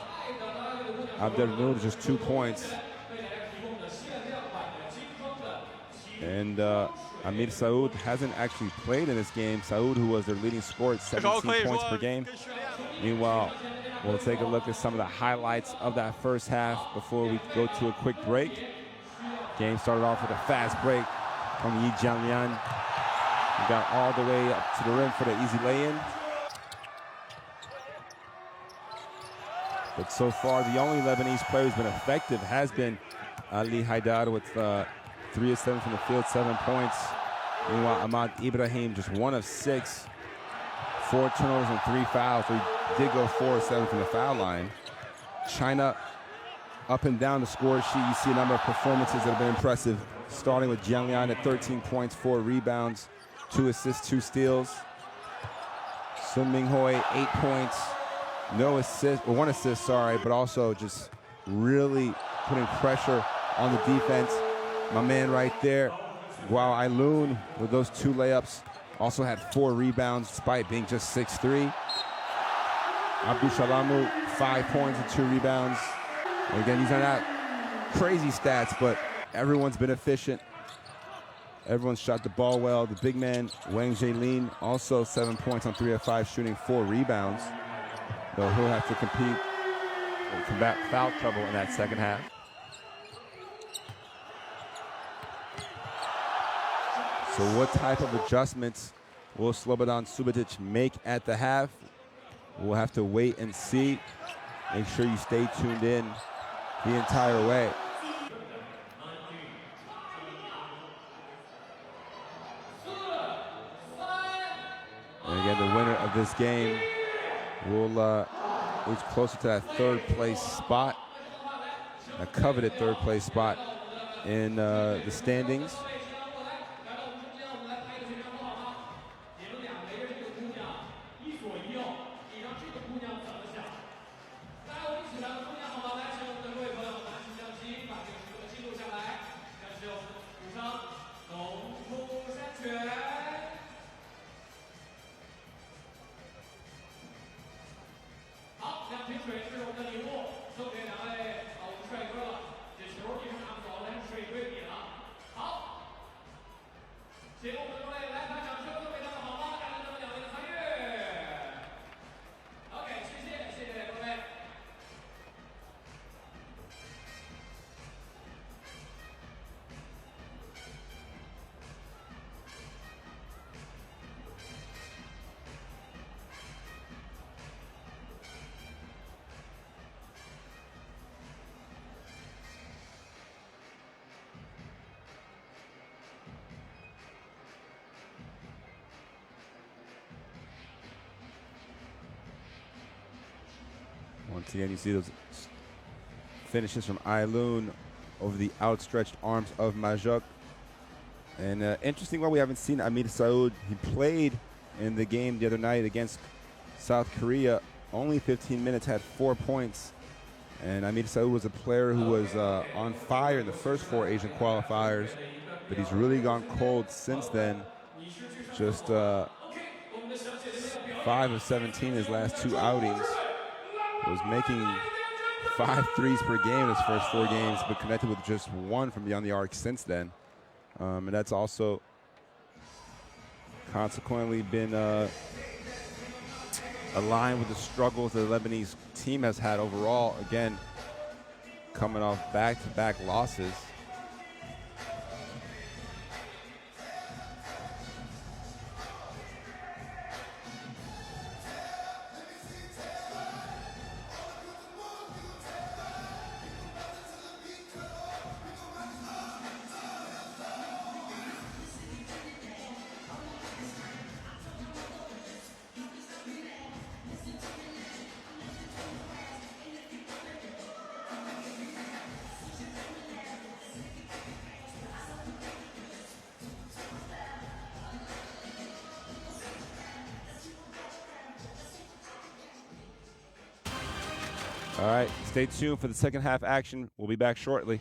Abdelnour just 2 points. And Amir Saud hasn't actually played in this game. Saud, who was their leading scorer at 17 points per game. Meanwhile, we'll take a look at some of the highlights of that first half before we go to a quick break. Game started off with a fast break from Yi Jianlian. He got all the way up to the rim for the easy lay-in. But so far, the only Lebanese player who's been effective has been Ali Haidar with 3 of 7 from the field, 7 points. Meanwhile, Ahmad Ibrahim just 1 of 6, 4 turnovers and 3 fouls. So he did go 4 of 7 from the foul line. China up and down the score sheet. You see a number of performances that have been impressive, starting with Jianlian at 13 points, 4 rebounds, 2 assists, 2 steals. Sun Minghoi, 8 points, no assist, or 1 assist, sorry, but also just really putting pressure on the defense. My man right there, Guo Ailun, with those 2 layups, also had 4 rebounds despite being just 6'3". Abdou Shalamu, 5 points and 2 rebounds. And again, these are not crazy stats, but everyone's been efficient. Everyone's shot the ball well. The big man, Wang Jielin, also 7 points on 3 of 5, shooting 4 rebounds. Though he'll have to compete and combat foul trouble in that second half. So what type of adjustments will Slobodan Subotic make at the half? We'll have to wait and see. Make sure you stay tuned in the entire way. And again, the winner of this game will is closer to that 3rd place spot, a coveted 3rd place spot in the standings. Once again, you see those finishes from Ailun over the outstretched arms of Majok. And interesting one, we haven't seen Amir Saud. He played in the game the other night against South Korea. Only 15 minutes, had 4 points. And Amir Saud was a player who was on fire in the first 4 Asian qualifiers, but he's really gone cold since then. Just 5 of 17 his last 2 outings. Was making 5 threes per game his first 4 games, but connected with just 1 from beyond the arc since then. And that's also consequently been aligned with the struggles the Lebanese team has had overall. Again, coming off back-to-back losses. All right, stay tuned for the second half action. We'll be back shortly.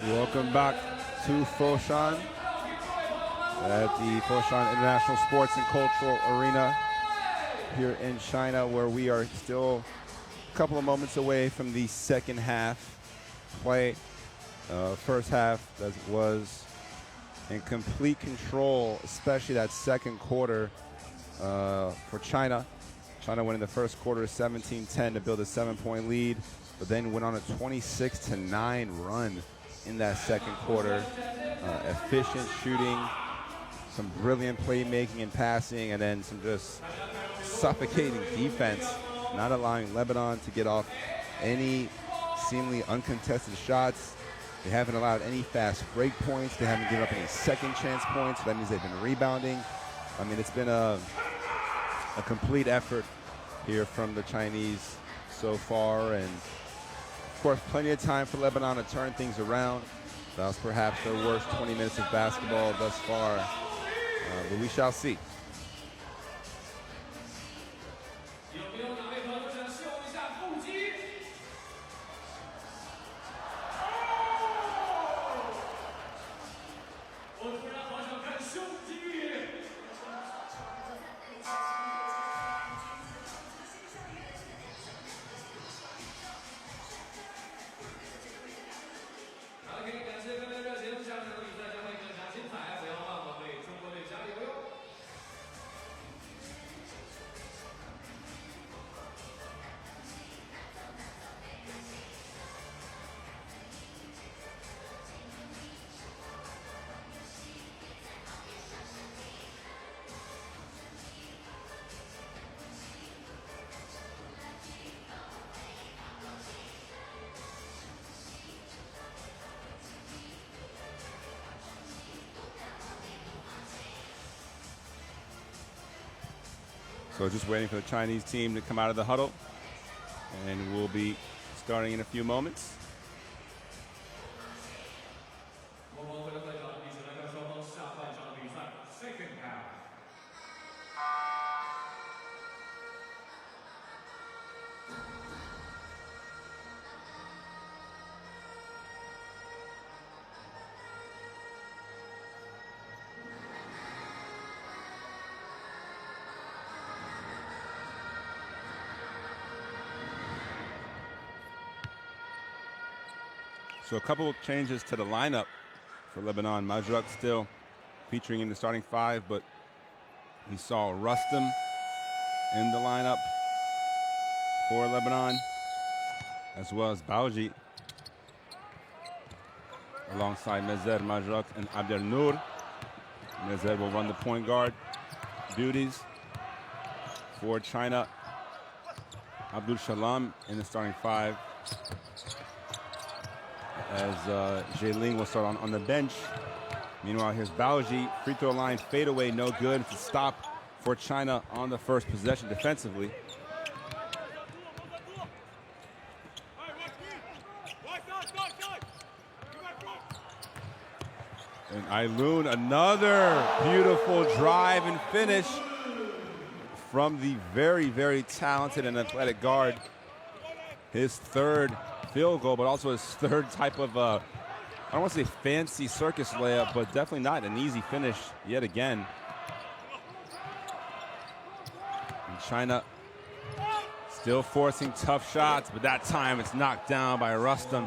Welcome back to Foshan at the Foshan International Sports and Cultural Arena here in China, where we are still a couple of moments away from the second half play. First half that was in complete control, especially that second quarter for China. China went in the first quarter 17-10 to build a 7-point lead, but then went on a 26-9 run in that second quarter. Efficient shooting, some brilliant playmaking and passing, and then some just suffocating defense, not allowing Lebanon to get off any seemingly uncontested shots. They haven't allowed any fast break points. They haven't given up any second chance points. So that means they've been rebounding. I mean, it's been a complete effort here from the Chinese so far, and of course, plenty of time for Lebanon to turn things around. That was perhaps their worst 20 minutes of basketball thus far, but we shall see. So just waiting for the Chinese team to come out of the huddle, and we'll be starting in a few moments. So a couple of changes to the lineup for Lebanon. Majruk still featuring in the starting five, but we saw Rustam in the lineup for Lebanon, as well as Bauji alongside Mezer, Majruk, and Abdel Noor. Mezer will run the point guard duties for China. Abdul Shalam in the starting five, as Jailing will start on the bench. Meanwhile, here's Bauji. Free throw line fadeaway, no good. It's a stop for China on the first possession defensively. And Ailoon, another beautiful drive and finish from the very, very talented and athletic guard. His third field goal, but also his third type of, I don't want to say fancy circus layup, but definitely not an easy finish yet again. And China still forcing tough shots, but that time it's knocked down by Rustam.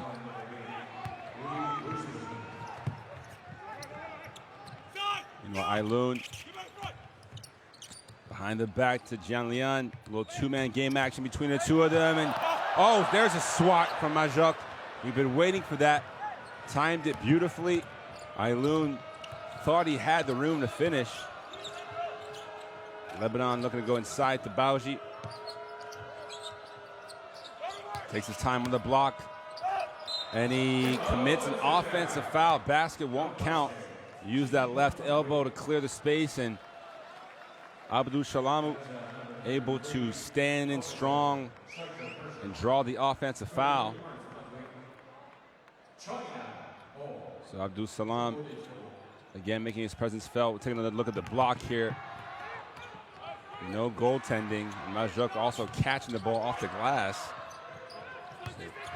Ailoon behind the back to Jianlian. A little two-man game action between the two of them. And oh, there's a swat from Majok. We've been waiting for that. Timed it beautifully. Ailoon thought he had the room to finish. Lebanon looking to go inside to Baoji. Takes his time on the block. And he commits an offensive foul. Basket won't count. Use that left elbow to clear the space, and Abdul Shalamu able to stand in strong and draw the offensive foul. So Abdul Salam again making his presence felt. We're taking another look at the block here. No goaltending. Majok also catching the ball off the glass.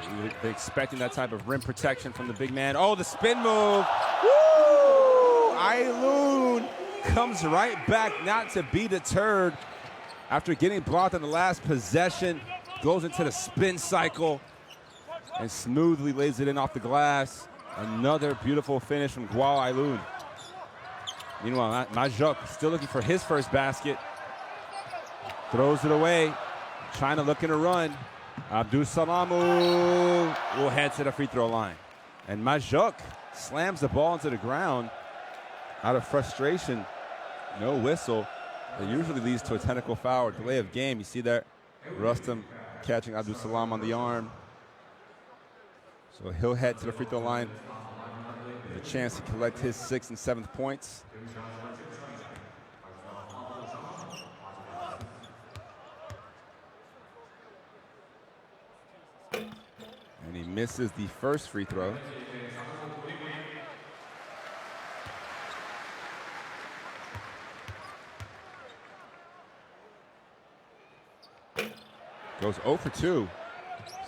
So we would be expecting that type of rim protection from the big man. Oh, the spin move. Ailoon comes right back, not to be deterred. After getting blocked on the last possession, goes into the spin cycle and smoothly lays it in off the glass. Another beautiful finish from Guo Ailoon. Meanwhile, Majok still looking for his first basket. Throws it away. China looking to run. Abdul Salamu will head to the free throw line. And Majok slams the ball into the ground. Out of frustration, no whistle. It usually leads to a technical foul or delay of game. You see that Rustam catching Abdul Salam on the arm. So he'll head to the free throw line with a chance to collect his 6th and 7th points. And he misses the first free throw. Goes 0 for 2.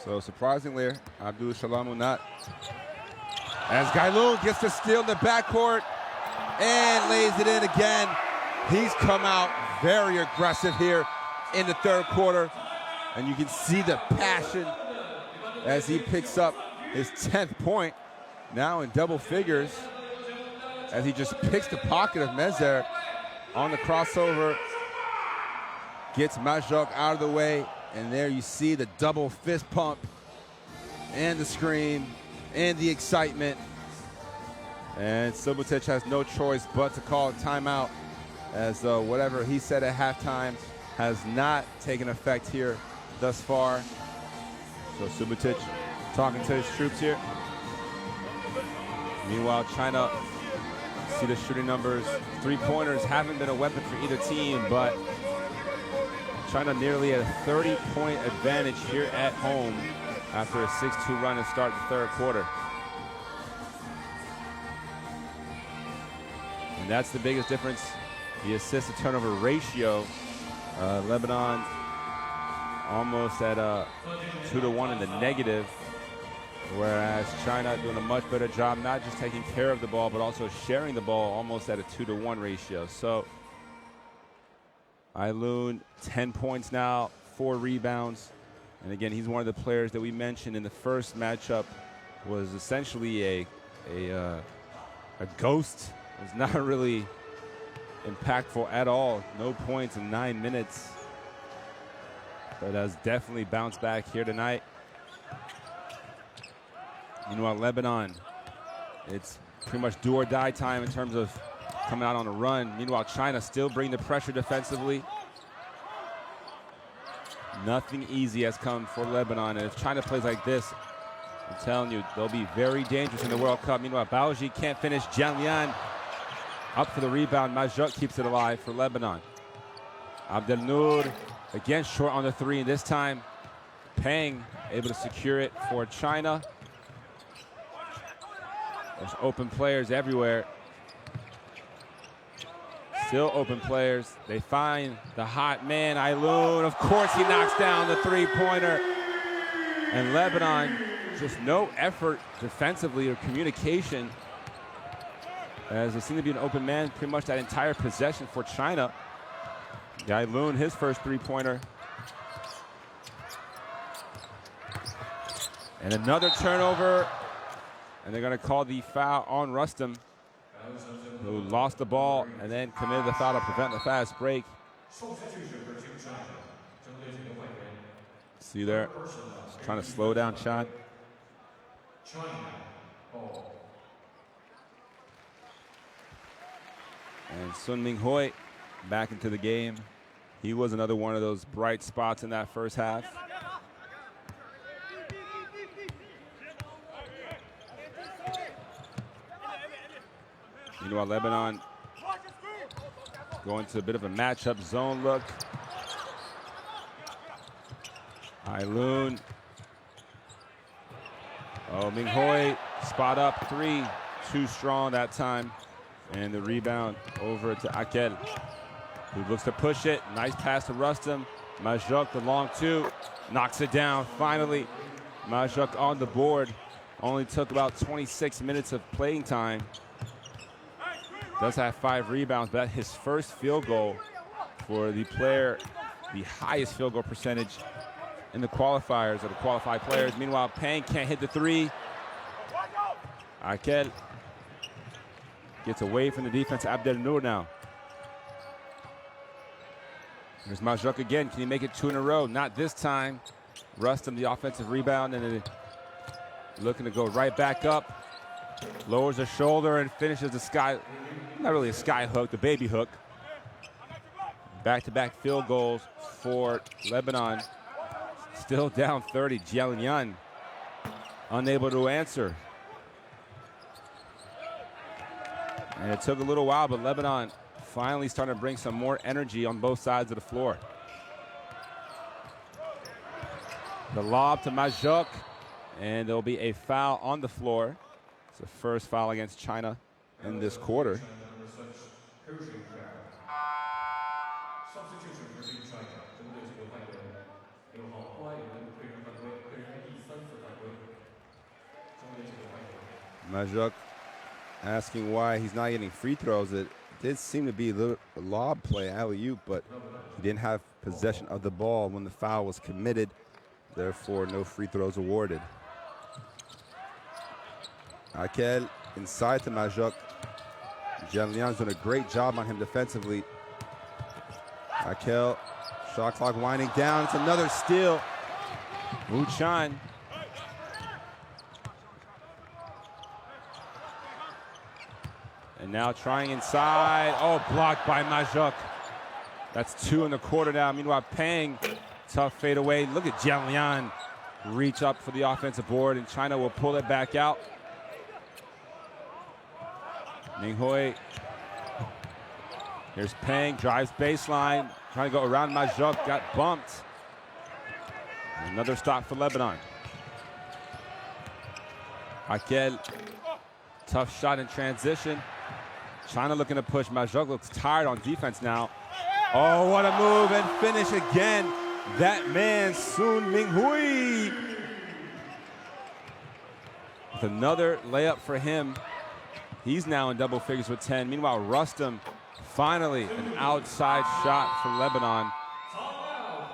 So surprisingly, Abdul Shalamu not. As Ailoon gets to steal in the backcourt and lays it in again. He's come out very aggressive here in the third quarter. And you can see the passion as he picks up his 10th point. Now in double figures. As he just picks the pocket of Mezer on the crossover. Gets Majok out of the way. And there you see the double fist pump and the scream and the excitement. And Subotic has no choice but to call a timeout, as whatever he said at halftime has not taken effect here thus far. So Subotic talking to his troops here. Meanwhile, China, see the shooting numbers. Three-pointers haven't been a weapon for either team, but China nearly at a 30-point advantage here at home after a 6-2 run to start the third quarter. And that's the biggest difference, the assist-to-turnover ratio. Lebanon almost at a 2-to-1 in the negative, whereas China doing a much better job, not just taking care of the ball, but also sharing the ball almost at a 2-to-1 ratio. So Ailoon, 10 points now, 4 rebounds. And again, he's one of the players that we mentioned in the first matchup was essentially a ghost. Was not really impactful at all. No points in 9 minutes. But has definitely bounced back here tonight. Meanwhile, Lebanon, it's pretty much do or die time in terms of coming out on a run. Meanwhile, China still bringing the pressure defensively. Nothing easy has come for Lebanon. And if China plays like this, I'm telling you, they'll be very dangerous in the World Cup. Meanwhile, Baoji can't finish. Jianlian up for the rebound. Majok keeps it alive for Lebanon. Abdelnour again short on the three, and this time Peng able to secure it for China. There's open players everywhere. Still open players. They find the hot man, Ailoon. Of course, he knocks down the three-pointer. And Lebanon, just no effort defensively or communication, as there seemed to be an open man pretty much that entire possession for China. Ailoon, his first three-pointer. And another turnover. And they're going to call the foul on Rustam, who lost the ball and then committed the foul to prevent the fast break. See there, just trying to slow down Chan. And Sun Ming Hoi back into the game. He was another one of those bright spots in that first half. Meanwhile, Lebanon going to a bit of a matchup zone look. Ailoon. Oh, Ming Hoi, spot up three. Too strong that time. And the rebound over to Akel, who looks to push it. Nice pass to Rustam. Majok, the long two, knocks it down. Finally, Majok on the board. Only took about 26 minutes of playing time. Does have 5 rebounds, but that's his first field goal for the player, the highest field goal percentage in the qualifiers, or the qualified players. Meanwhile, Pang can't hit the three. Akel gets away from the defense. Abdel Noor now. Here's Majok again. Can he make it 2 in a row? Not this time. Rustam, the offensive rebound, and then looking to go right back up. Lowers the shoulder and finishes the sky, not really a sky hook, the baby hook. Back-to-back field goals for Lebanon. Still down 30. Jialian unable to answer. And it took a little while, but Lebanon finally starting to bring some more energy on both sides of the floor. The lob to Majok, and there'll be a foul on the floor. It's the first foul against China in this quarter. Majok asking why he's not getting free throws. It did seem to be a little lob play, alley-oop, but he didn't have possession of the ball when the foul was committed. Therefore, no free throws awarded. Akel inside to Majok. Jialian's done a great job on him defensively. Akel, shot clock winding down. It's another steal. Wu Chan. And now trying inside. Oh, blocked by Majok. That's 2 in the quarter now. Meanwhile, Pang, tough fade away. Look at Jialian reach up for the offensive board, and China will pull it back out. Ming Hoi. Here's Pang, drives baseline, trying to go around Majok, got bumped. Another stop for Lebanon. Akel, tough shot in transition. China looking to push. Majok looks tired on defense now. Oh, what a move, and finish again. That man, Sun Ming Hui. With another layup for him. He's now in double figures with 10. Meanwhile, Rustam, finally an outside shot for Lebanon.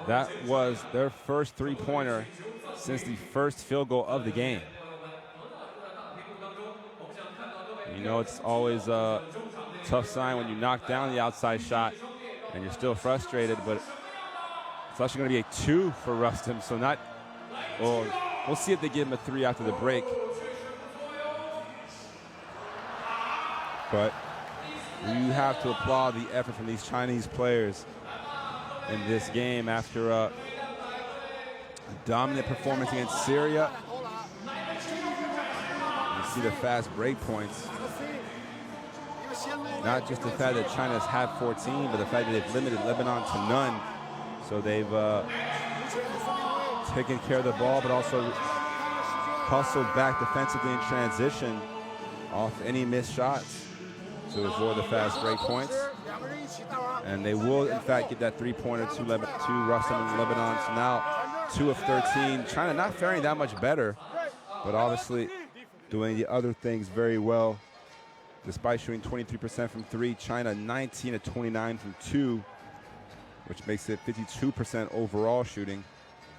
That was their first three-pointer since the first field goal of the game. You know, it's always a tough sign when you knock down the outside shot and you're still frustrated, but it's actually going to be a 2 for Rustam, so not, well, we'll see if they give him a 3 after the break. But you have to applaud the effort from these Chinese players in this game after a dominant performance against Syria. You see the fast break points. Not just the fact that China's had 14, but the fact that they've limited Lebanon to none. So they've taken care of the ball, but also hustled back defensively in transition off any missed shots to avoid the fast break points. And they will, in fact, get that three-pointer to Rustam in Lebanon. So now 2 of 13. China not faring that much better, but obviously doing the other things very well. Despite shooting 23% from 3, China 19 of 29 from 2, which makes it 52% overall shooting.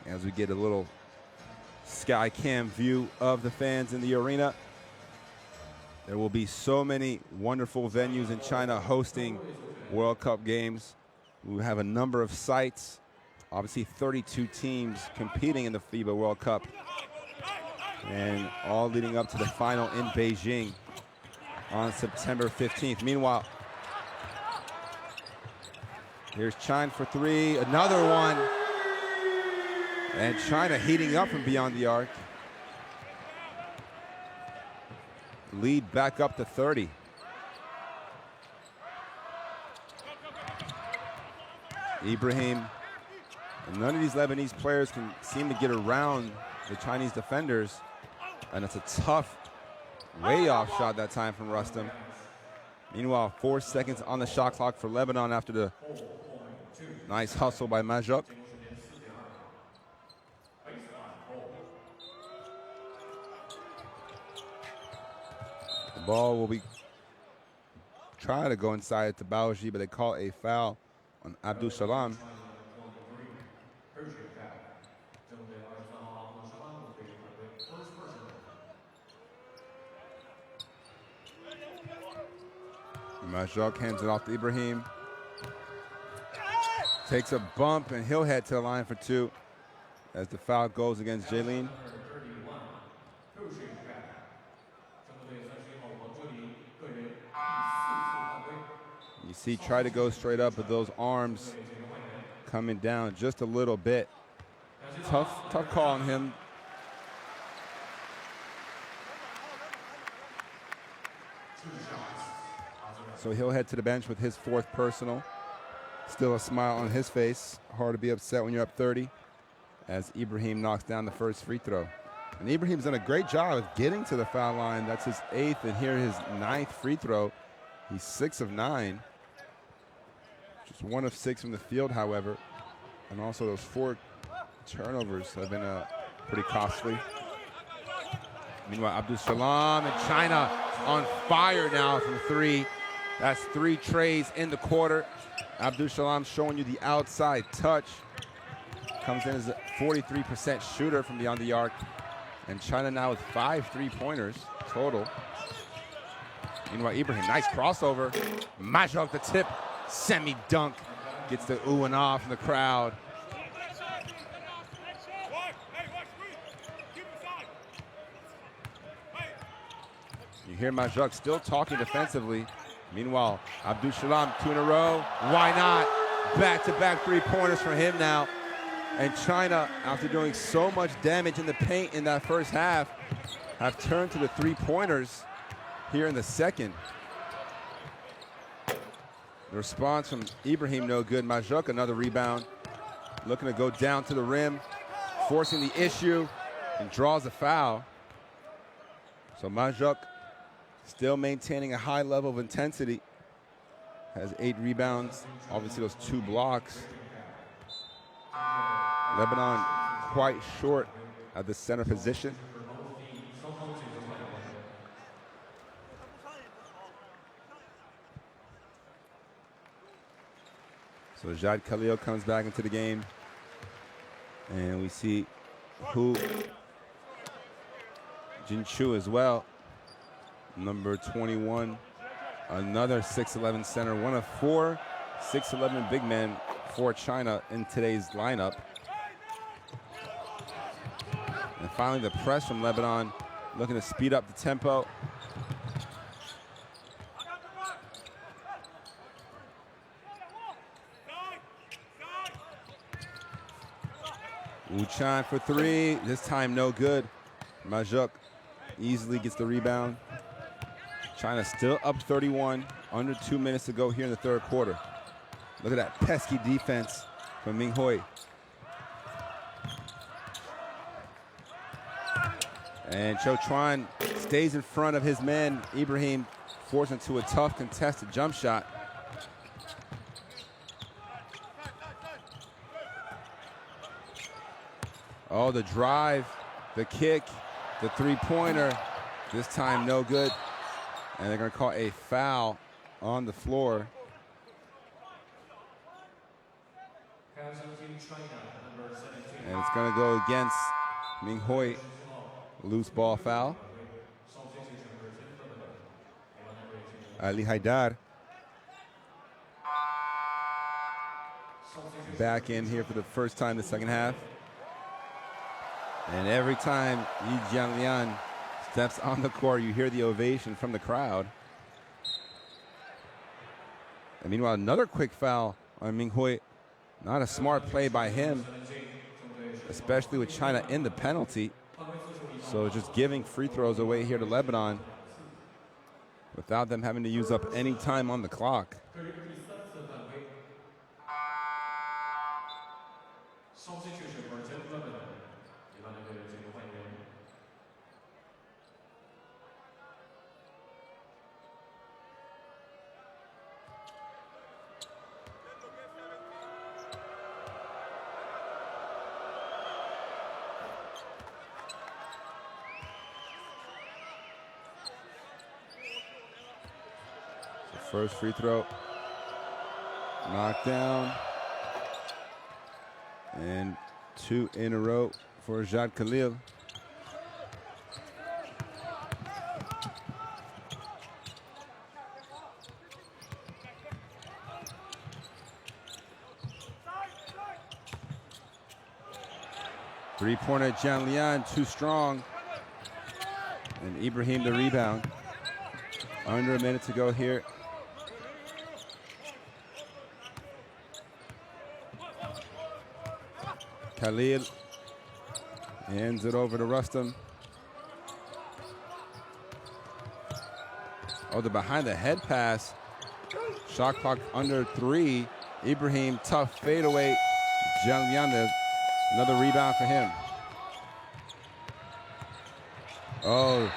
As we get a little sky cam view of the fans in the arena. There will be so many wonderful venues in China hosting World Cup games. We have a number of sites, obviously 32 teams competing in the FIBA World Cup, and all leading up to the final in Beijing on September 15th. Meanwhile, here's China for 3, another one. And China heating up from beyond the arc. Lead back up to 30. Ibrahim, and none of these Lebanese players can seem to get around the Chinese defenders. And it's a tough, way off shot that time from Rustam. Meanwhile, 4 seconds on the shot clock for Lebanon after the nice hustle by Majok. The ball will be trying to go inside to Baoji, but they call a foul on Abdul Salam. Majok hands it off to Ibrahim. Takes a bump, and he'll head to the line for 2 as the foul goes against Jaylin. You see, try to go straight up, but those arms coming down just a little bit. Tough call on him. So he'll head to the bench with his 4th personal. Still a smile on his face. Hard to be upset when you're up 30, as Ibrahim knocks down the first free throw. And Ibrahim's done a great job of getting to the foul line. That's his 8th, and here his 9th free throw. He's 6 of 9. Just 1 of 6 from the field, however. And also those 4 turnovers have been pretty costly. Meanwhile, Abdul Salam and China on fire now from 3. That's 3 trays in the quarter. Abdul Salam showing you the outside touch. Comes in as a 43% shooter from beyond the arc. And China now with 5 3-pointers total. Meanwhile, Ibrahim, nice crossover. Majok the tip, semi-dunk. Gets the ooh and ah from the crowd. You hear Majok still talking defensively. Meanwhile, Abdul Salam, 2 in a row. Why not? Back-to-back 3-pointers from him now. And China, after doing so much damage in the paint in that first half, have turned to the 3-pointers here in the second. The response from Ibrahim, no good. Majok, another rebound. Looking to go down to the rim, forcing the issue, and draws a foul. So Majok still maintaining a high level of intensity. Has 8 rebounds, obviously those 2 blocks. Lebanon quite short at the center position. So Jad Khalil comes back into the game. And we see Hu Jinchu as well. Number 21, another 6'11 center, 1 of 4 6'11 big men for China in today's lineup. And finally, the press from Lebanon, looking to speed up the tempo. Wuchan for 3, this time no good. Majok easily gets the rebound. China still up 31, under 2 minutes to go here in the 3rd quarter. Look at that pesky defense from Ming Hui. And Cho Tron stays in front of his man, Ibrahim, forced into a tough contested jump shot. Oh, the drive, the kick, the three-pointer. This time no good. And they're going to call a foul on the floor. And it's going to go against Ming Hui. Loose ball foul. Ali Haidar back in here for the first time the second half. And every time Yi Jianlian steps on the court, you hear the ovation from the crowd. And meanwhile, another quick foul on Ming Hui. Not a smart play by him, especially with China in the penalty. So just giving free throws away here to Lebanon without them having to use up any time on the clock. First free throw, knocked down, and 2 in a row for Jad Khalil. Three-pointer Jianlian, too strong, and Ibrahim the rebound. Under a minute to go here. Khalil hands it over to Rustam. Oh, the behind the head pass. Shot clock under 3. Ibrahim, tough fadeaway. Jianlian, another rebound for him. Oh,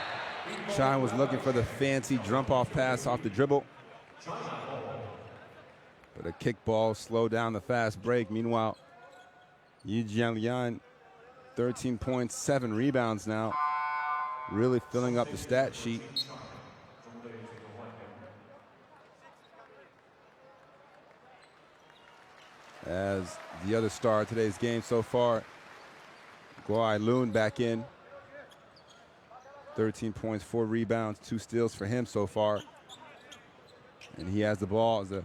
China was looking for the fancy jump-off pass off the dribble. But a kickball slowed down the fast break. Meanwhile, Yi Jianlian, 13 points, 7 rebounds now. Really filling up the stat sheet. As the other star of today's game so far, Guai Lun back in. 13 points, 4 rebounds, 2 steals for him so far. And he has the ball as a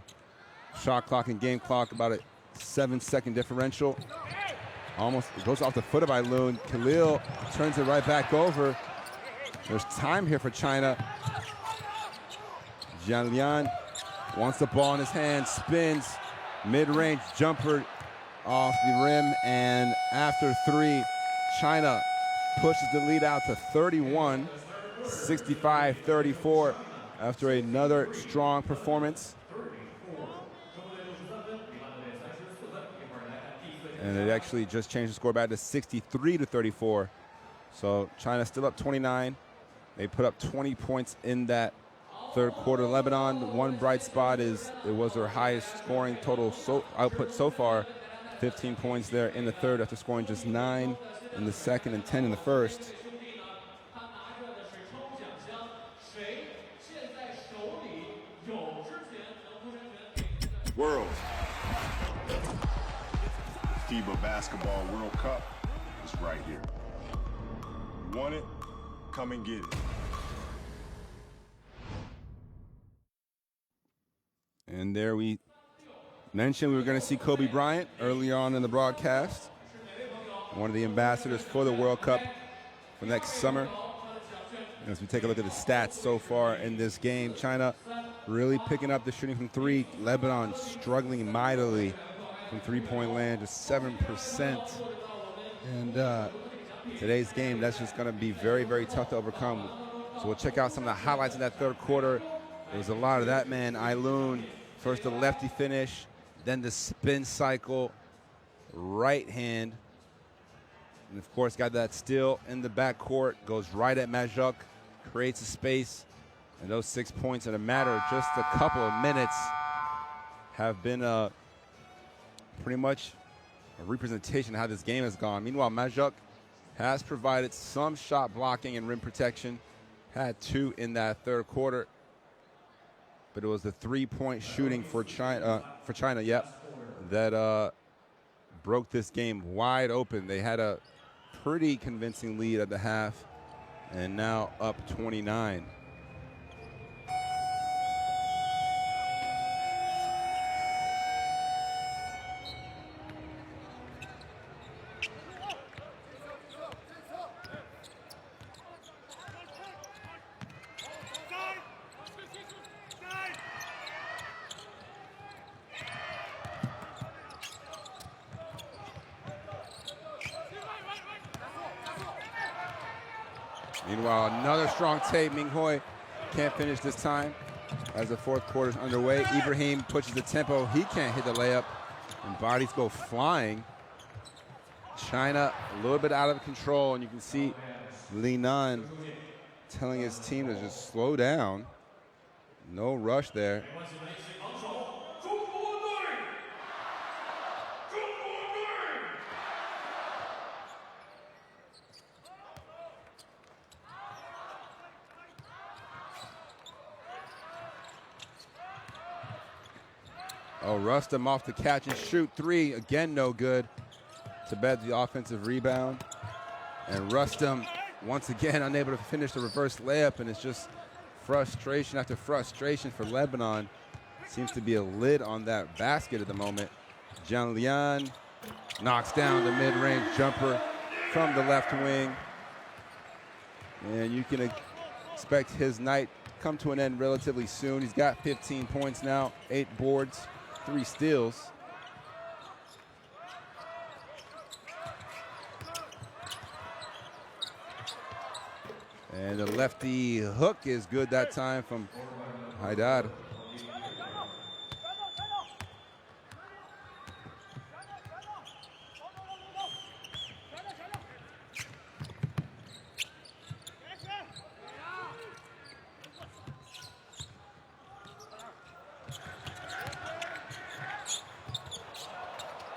shot clock and game clock, about a 7-second differential. Almost, it goes off the foot of Ailun. Khalil turns it right back over. There's time here for China. Jianlian wants the ball in his hand, spins, mid-range jumper off the rim, and after 3, China pushes the lead out to 31, 65-34 after another strong performance. And it actually just changed the score back to 63-34. So China still up 29. They put up 20 points in that third quarter. Lebanon, one bright spot is it was their highest scoring total output so far. 15 points there in the third after scoring just 9 in the second and 10 in the first. World FIBA Basketball World Cup is right here. You want it? Come and get it. And there we mentioned we were going to see Kobe Bryant earlier on in the broadcast. One of the ambassadors for the World Cup for next summer. As we take a look at the stats so far in this game, China really picking up the shooting from 3. Lebanon struggling mightily from three-point land, just 7%. And today's game, that's just going to be very, very tough to overcome. So we'll check out some of the highlights of that third quarter. There's a lot of that man, Ailun. First the lefty finish, then the spin cycle, right hand. And of course, got that steal in the backcourt, goes right at Majok, creates a space. And those 6 points in a matter of just a couple of minutes have been pretty much a representation of how this game has gone. Meanwhile, Majuk has provided some shot blocking and rim protection. Had 2 in that third quarter. But it was the 3-point shooting for China, that broke this game wide open. They had a pretty convincing lead at the half, and now up 29. Meanwhile, another strong tape. Minghoi can't finish this time as the fourth quarter is underway. Ibrahim pushes the tempo. He can't hit the layup, and bodies go flying. China a little bit out of control, and you can see Li Nan telling his team to just slow down. No rush there. Oh, Rustam off the catch and shoot 3. Again, no good. Tibet the offensive rebound. And Rustam, once again, unable to finish the reverse layup, and it's just frustration after frustration for Lebanon. Seems to be a lid on that basket at the moment. Jian Lian knocks down the mid-range jumper from the left wing. And you can expect his night come to an end relatively soon. He's got 15 points now, 8 boards, 3 steals. And the lefty hook is good that time from Haidar.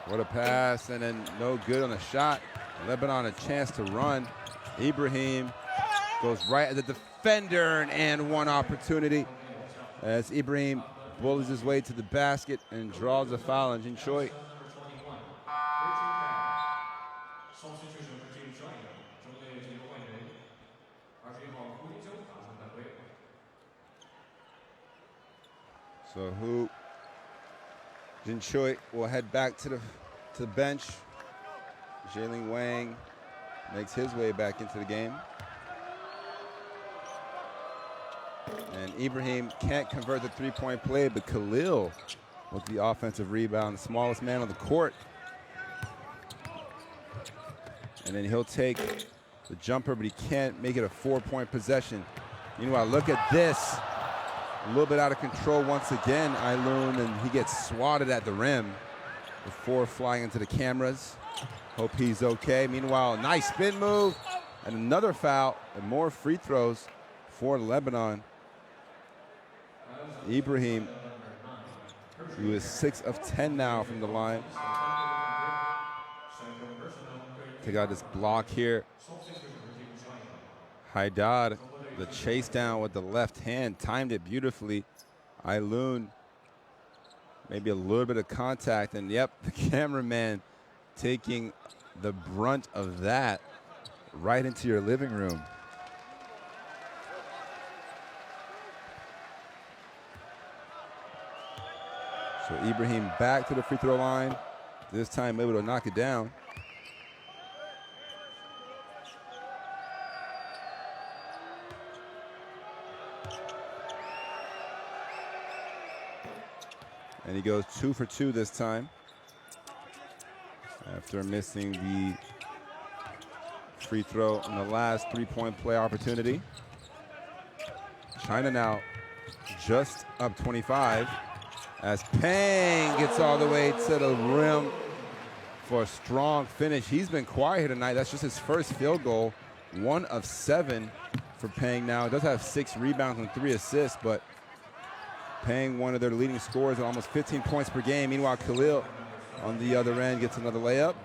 What a pass, and then no good on the shot. Lebanon a chance to run. Ibrahim goes right at the defender, and one opportunity as Ibrahim bullies his way to the basket and draws a foul on Jin Choi. So Jin Choi will head back to the bench. Jalen Wang makes his way back into the game. And Ibrahim can't convert the 3-point play, but Khalil with the offensive rebound, the smallest man on the court. And then he'll take the jumper, but he can't make it a 4-point possession. Meanwhile, look at this. A little bit out of control once again, Ailun, and he gets swatted at the rim before flying into the cameras. Hope he's okay. Meanwhile, nice spin move and another foul and more free throws for Lebanon. Ibrahim, who is 6 of 10 now from the line. Take out this block here. Haidar, the chase down with the left hand, timed it beautifully. Ailun, maybe a little bit of contact, and yep, the cameraman taking the brunt of that right into your living room. So Ibrahim back to the free throw line, this time able to knock it down. And he goes 2 for 2 this time after missing the free throw in the last 3-point play opportunity. China now just up 25 as Pang gets all the way to the rim for a strong finish. He's been quiet here tonight. That's just his first field goal. 1 of 7 for Pang now. He does have 6 rebounds and 3 assists, but Pang, one of their leading scorers at almost 15 points per game. Meanwhile, Khalil on the other end gets another layup.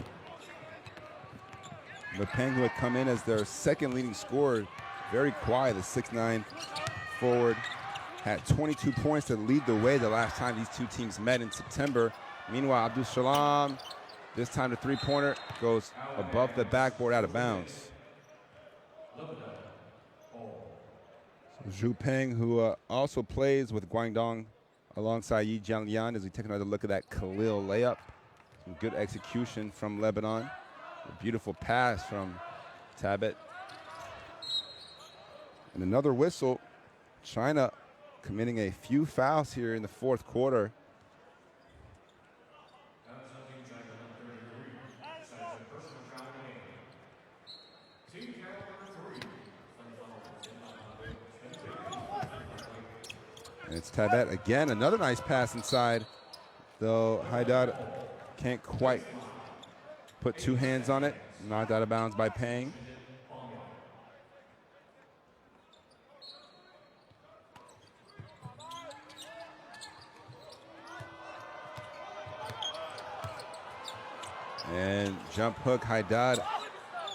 Peng, who had come in as their second leading scorer, very quiet, the 6'9" forward, had 22 points to lead the way the last time these two teams met in September. Meanwhile, Abdul Salam, this time the three-pointer goes above the backboard out of bounds. So Zhu Peng, who also plays with Guangdong alongside Yi Jianlian, as we take another look at that Khalil layup. Some good execution from Lebanon. A beautiful pass from Tabet. And another whistle. China committing a few fouls here in the fourth quarter. And it's Tabet again, another nice pass inside, though Haidar can't quite put two hands on it. Knocked out of bounds by Peng. And jump hook, Haidar,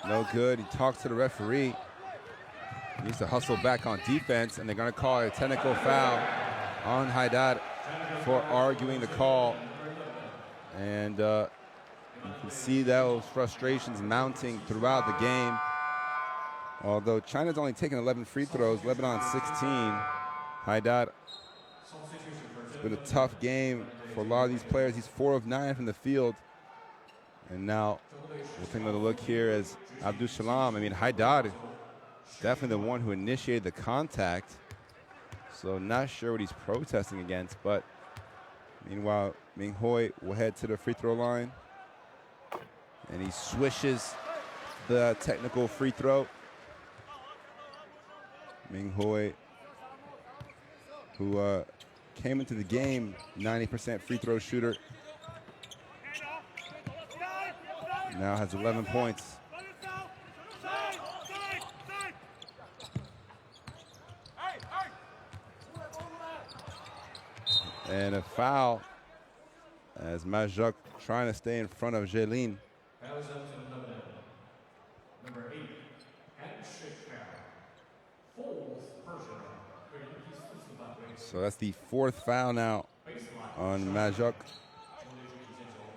no good. He talks to the referee. He needs to hustle back on defense, and they're going to call a technical foul on Haidar for arguing the call. And you can see those frustrations mounting throughout the game. Although China's only taken 11 free throws, Lebanon 16. Haidar, it's been a tough game for a lot of these players. He's 4 of 9 from the field. And now we'll take another look here as Abdul Salam. I mean, Haidar, definitely the one who initiated the contact. So not sure what he's protesting against, but meanwhile, Ming Hoi will head to the free throw line. And he swishes the technical free throw. Ming Hoi, who came into the game 90% free throw shooter, now has 11 points. And a foul as Majok trying to stay in front of Jelin. Number 8, handshake foul. So that's the fourth foul now on Majok.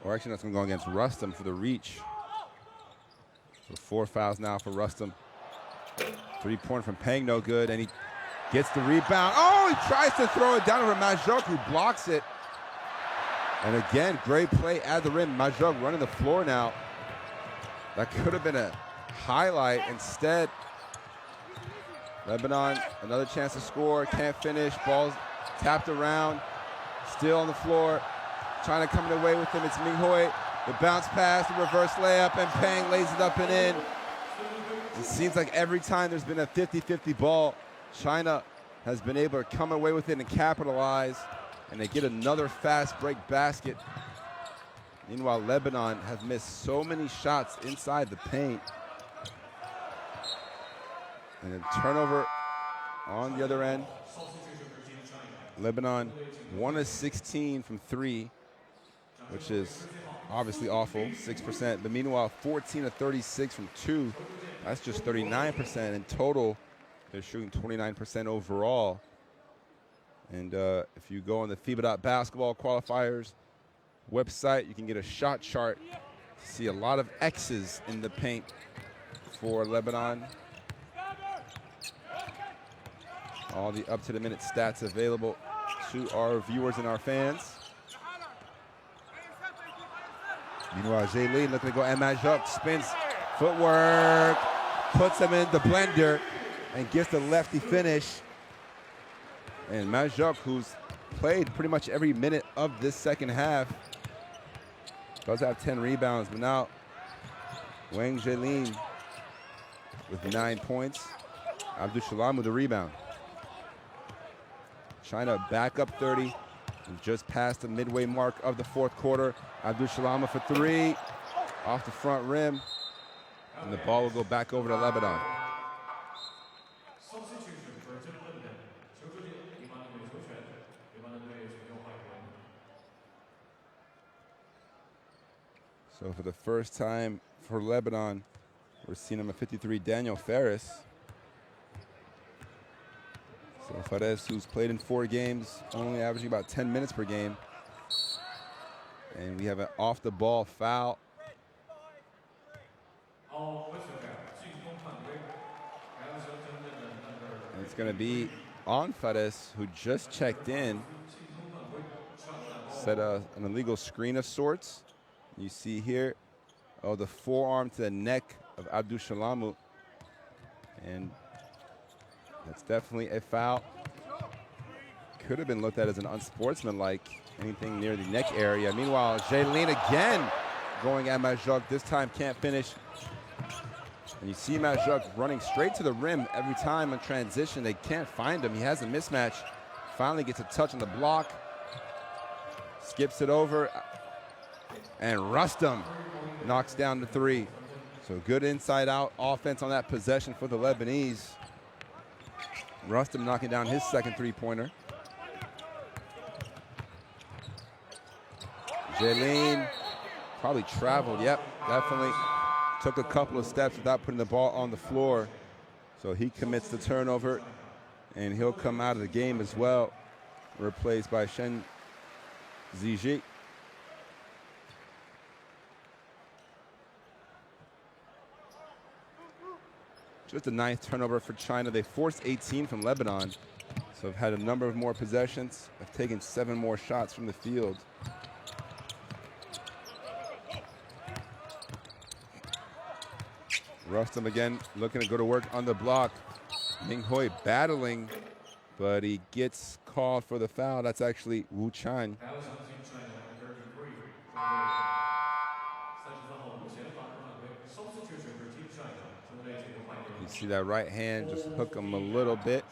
Or actually, that's going to go against Rustam for the reach. So 4 fouls now for Rustam. 3-pointer from Peng, no good, and he gets the rebound. Oh, he tries to throw it down over Majok, who blocks it. And again, great play at the rim. Majok running the floor now. That could have been a highlight. Instead, Lebanon, another chance to score, can't finish. Ball's tapped around, still on the floor. Trying to come away with him, it's Ming Hoi. The bounce pass, the reverse layup, and Peng lays it up and in. It seems like every time there's been a 50-50 ball, China has been able to come away with it and capitalize, and they get another fast break basket. Meanwhile, Lebanon has missed so many shots inside the paint. And a turnover on the other end. Lebanon 1 of 16 from 3, which is obviously awful, 6%. But meanwhile, 14 of 36 from 2. That's just 39%. In total, they're shooting 29% overall. And if you go on the FIBA Basketball Qualifiers website, you can get a shot chart to see a lot of X's in the paint for Lebanon. All the up-to-the-minute stats available to our viewers and our fans. Meanwhile, Jaylin looking to go, and Majok spins, footwork, puts him in the blender, and gets the lefty finish. And Majok, who's played pretty much every minute of this second half, does have 10 rebounds, but now Wang Jaylin with 9 points. Abdul Salam with a rebound. China back up 30, and just past the midway mark of the fourth quarter. Abdul Salam for 3, off the front rim, and the ball will go back over to Lebanon. So for the first time for Lebanon, we're seeing number 53, Daniel Ferris. So Fares, who's played in 4 games, only averaging about 10 minutes per game. And we have an off-the-ball foul. And it's going to be on Fares, who just checked in. Set an illegal screen of sorts. You see here, the forearm to the neck of Abdul Shalamu. And that's definitely a foul. Could have been looked at as an unsportsmanlike, anything near the neck area. Meanwhile, Jaylene again going at Majok. This time can't finish. And you see Majok running straight to the rim every time in transition. They can't find him. He has a mismatch. Finally gets a touch on the block. Skips it over. And Rustam knocks down the 3. So good inside-out offense on that possession for the Lebanese. Rustam knocking down his second three-pointer. Jaylene probably traveled. Yep, definitely took a couple of steps without putting the ball on the floor. So he commits the turnover, and he'll come out of the game as well, replaced by Shen Ziji. Just the 9th turnover for China. They forced 18 from Lebanon, so have had a number of more possessions, have taken 7 more shots from the field. Rustam again looking to go to work on the block. Ming Hui battling, but he gets called for the foul. That's actually Wu Chan. You see that right hand just hook him a little bit.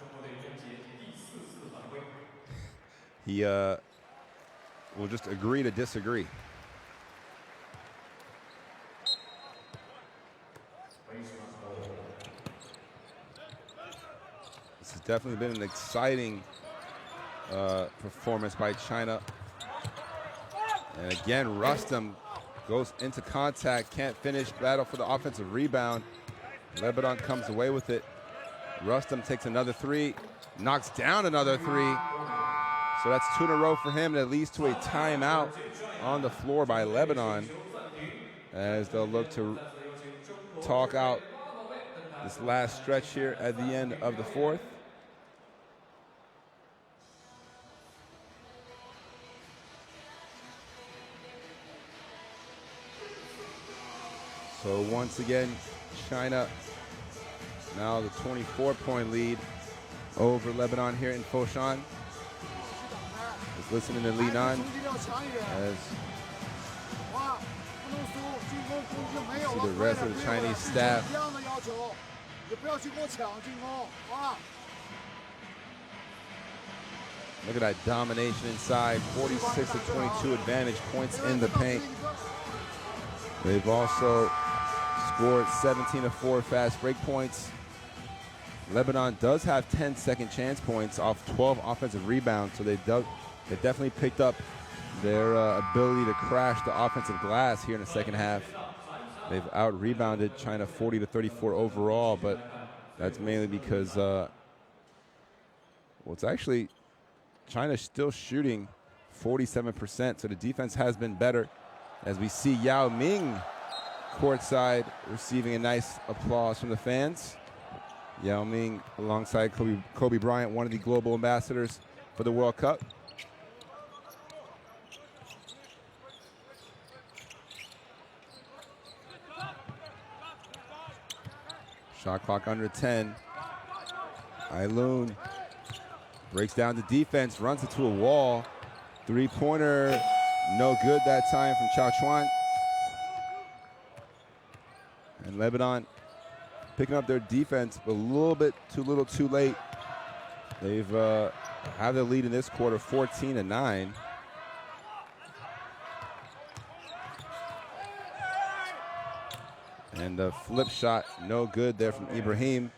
He will just agree to disagree. This has definitely been an exciting performance by China. And again, Rustam goes into contact, can't finish, battle for the offensive rebound. Lebanon comes away with it. Rustam takes another 3, knocks down another 3. So that's 2 in a row for him. That leads to a timeout on the floor by Lebanon, as they'll look to talk out this last stretch here at the end of the 4th. So once again, China now the 24-point lead over Lebanon here in Foshan. Just listening to Li Nan as see the rest of the Chinese staff. Look at that domination inside, 46-22 advantage, points in the paint. They've also scored 17 of 4 fast break points. Lebanon does have 10 second chance points off 12 offensive rebounds, so they definitely picked up their ability to crash the offensive glass here in the second half. They've out-rebounded China 40-34 overall, but that's mainly because, well, it's actually China's still shooting 47%, so the defense has been better, as we see Yao Ming courtside receiving a nice applause from the fans. Yao Ming alongside Kobe Bryant, one of the global ambassadors for the World Cup. Shot clock under 10. Ailoon breaks down the defense, runs into a wall. 3-pointer, no good that time from Chao Chuan. And Lebanon picking up their defense, but a little bit too little too late. They've have the lead in this quarter, 14-9. And the flip shot, no good there from Ibrahim.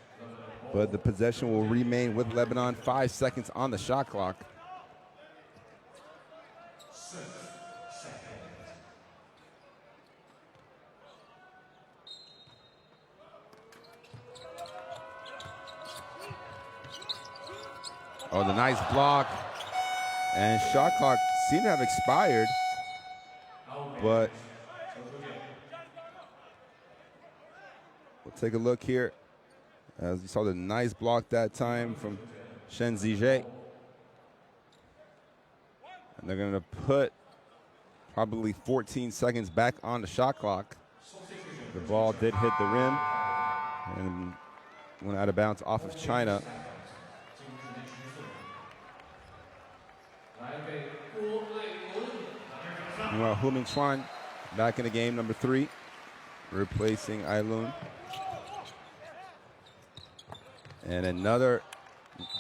But the possession will remain with Lebanon. 5 seconds on the shot clock. Oh, the nice block. And shot clock seemed to have expired, but we'll take a look here. As you saw the nice block that time from Shen Zijie. And they're going to put probably 14 seconds back on the shot clock. The ball did hit the rim and went out of bounds off of China. Meanwhile, Hu Mingchuan back in the game, number 3, replacing Ailun. And another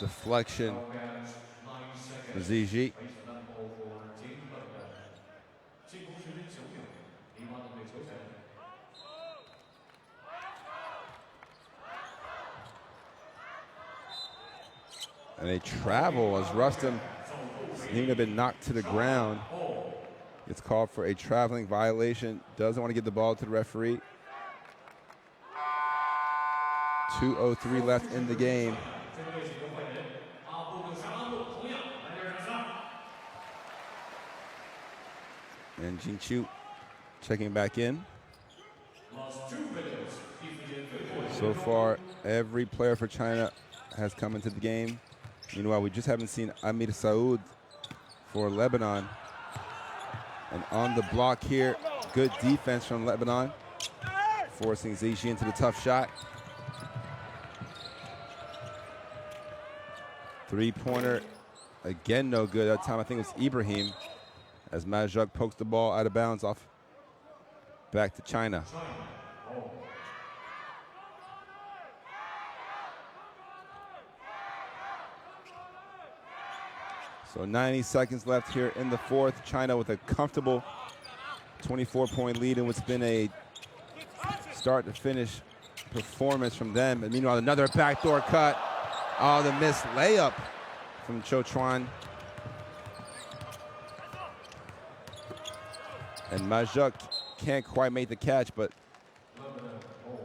deflection for Zijie. And they travel as Rustam seemed to have been knocked to the ground. It's called for a traveling violation. Doesn't want to give the ball to the referee. 2:03 left in the game. And Jin Chu checking back in. So far, every player for China has come into the game. Meanwhile, we just haven't seen Amir Saud for Lebanon. And on the block here, good defense from Lebanon, forcing Zijie into the tough shot. Three-pointer, again no good. That time I think it was Ibrahim, as Majok pokes the ball out of bounds off back to China. So 90 seconds left here in the fourth. China with a comfortable 24-point lead in what's been a start-to-finish performance from them. And meanwhile, another backdoor cut. Oh, the missed layup from Cho Chuan. And Majok can't quite make the catch, but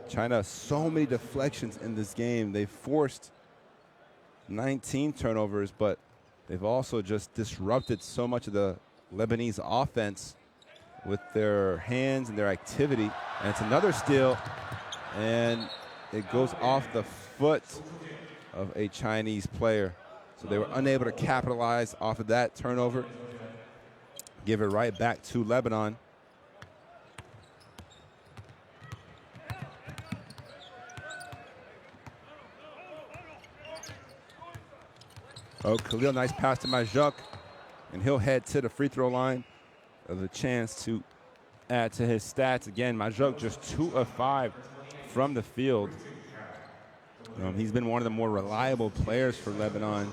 China, so many deflections in this game. They forced 19 turnovers, but they've also just disrupted so much of the Lebanese offense with their hands and their activity. And it's another steal, and it goes off the foot of a Chinese player. So they were unable to capitalize off of that turnover. Give it right back to Lebanon. Oh, Khalil, nice pass to Majok, and he'll head to the free throw line of a chance to add to his stats. Again, Majok just 2 of 5 from the field. He's been one of the more reliable players for Lebanon.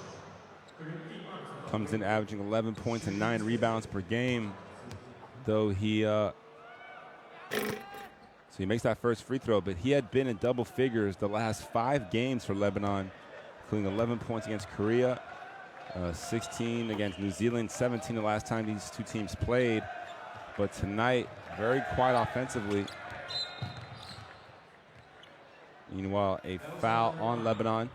Comes in averaging 11 points and 9 rebounds per game, though so he makes that first free throw, but he had been in double figures the last 5 games for Lebanon, including 11 points against Korea, 16 against New Zealand, 17 the last time these two teams played. But tonight, very quiet offensively. Meanwhile, a foul on Lebanon.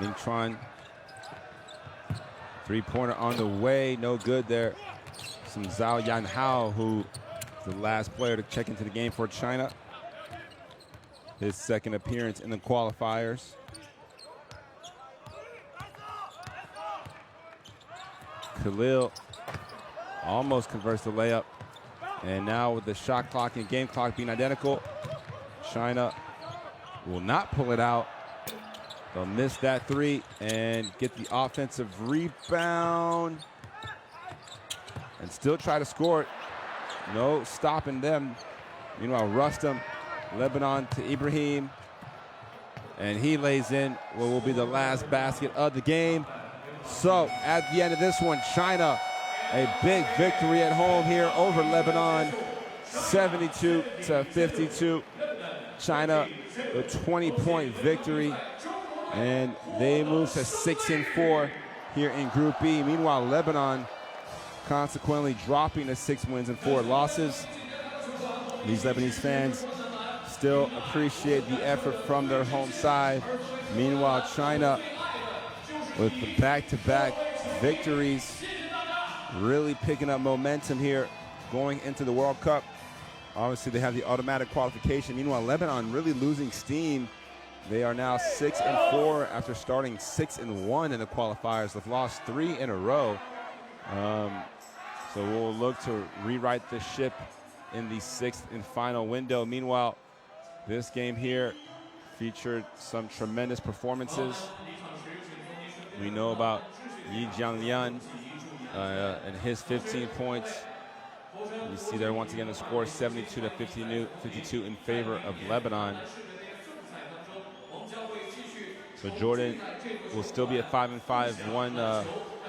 Mingchuan, three-pointer on the way, no good there. Some Zhao Yanhao, who is the last player to check into the game for China. His second appearance in the qualifiers. Khalil almost converts the layup. And now with the shot clock and game clock being identical, China will not pull it out. They'll miss that 3 and get the offensive rebound and still try to score it. No stopping them. Meanwhile, Rustam, Lebanon to Ibrahim, and he lays in what will be the last basket of the game. So at the end of this one, China, a big victory at home here over Lebanon, 72-52. China, a 20-point victory. And they move to 6-4 here in Group B. Meanwhile, Lebanon consequently dropping to 6 wins and 4 losses. These Lebanese fans still appreciate the effort from their home side. Meanwhile, China, with the back-to-back victories, really picking up momentum here going into the World Cup. Obviously, they have the automatic qualification. Meanwhile, Lebanon really losing steam. They are now 6-4 after starting 6-1 in the qualifiers. They've lost 3 in a row. So we'll look to rewrite the ship in the 6th and final window. Meanwhile, this game here featured some tremendous performances. We know about Yi Jianlian and his 15 points. You see there once again the score 72-52 in favor of Lebanon. So Jordan will still be at 5-5, one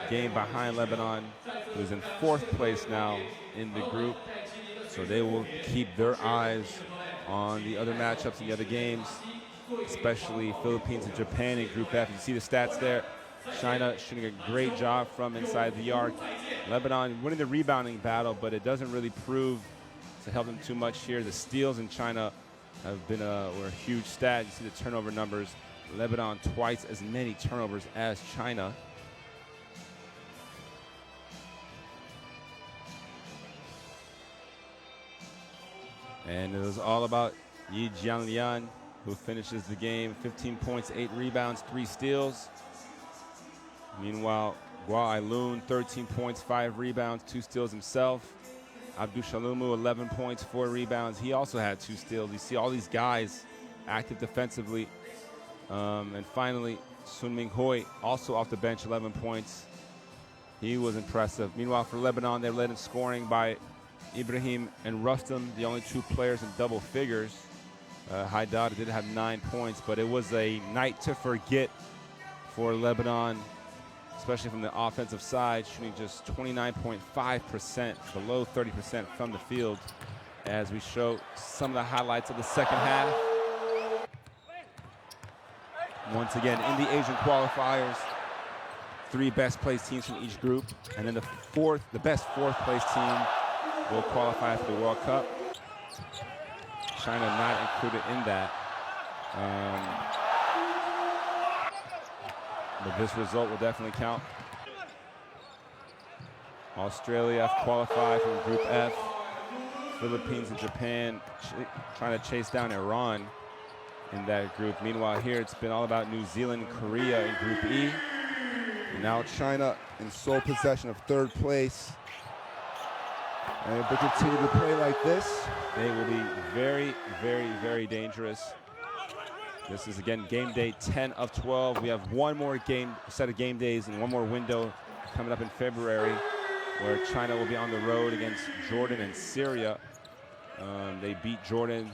game behind Lebanon, who is in 4th place now in the group. So they will keep their eyes on the other matchups and the other games, especially Philippines and Japan in Group F. You see the stats there. China shooting a great job from inside the arc. Lebanon winning the rebounding battle, but it doesn't really prove to help them too much here. The steals in China have been were a huge stat. You see the turnover numbers. Lebanon twice as many turnovers as China. And it was all about Yi Jianlian, who finishes the game 15 points, 8 rebounds, 3 steals. Meanwhile, Gua Ailun, 13 points, 5 rebounds, 2 steals himself. Abdou Shalumu, 11 points, 4 rebounds. He also had 2 steals. You see all these guys active defensively. And finally, Sun Ming Hoi, also off the bench, 11 points. He was impressive. Meanwhile, for Lebanon, they led in scoring by Ibrahim and Rustam, the only 2 players in double figures. Haidar did have 9 points, but it was a night to forget for Lebanon, especially from the offensive side, shooting just 29.5%, below 30% from the field, as we show some of the highlights of the second half. Once again, in the Asian qualifiers, 3 best placed teams from each group, and then the best 4th place team will qualify for the World Cup. China not included in that. But this result will definitely count. Australia qualified from Group F. Philippines and Japan trying to chase down Iran in that group. Meanwhile, here it's been all about New Zealand and Korea in Group E. And now China in sole possession of 3rd place. And if they continue to play like this, they will be very, very, very dangerous. This is, again, game day 10 of 12. We have one more set of game days and one more window coming up in February, where China will be on the road against Jordan and Syria. They beat Jordan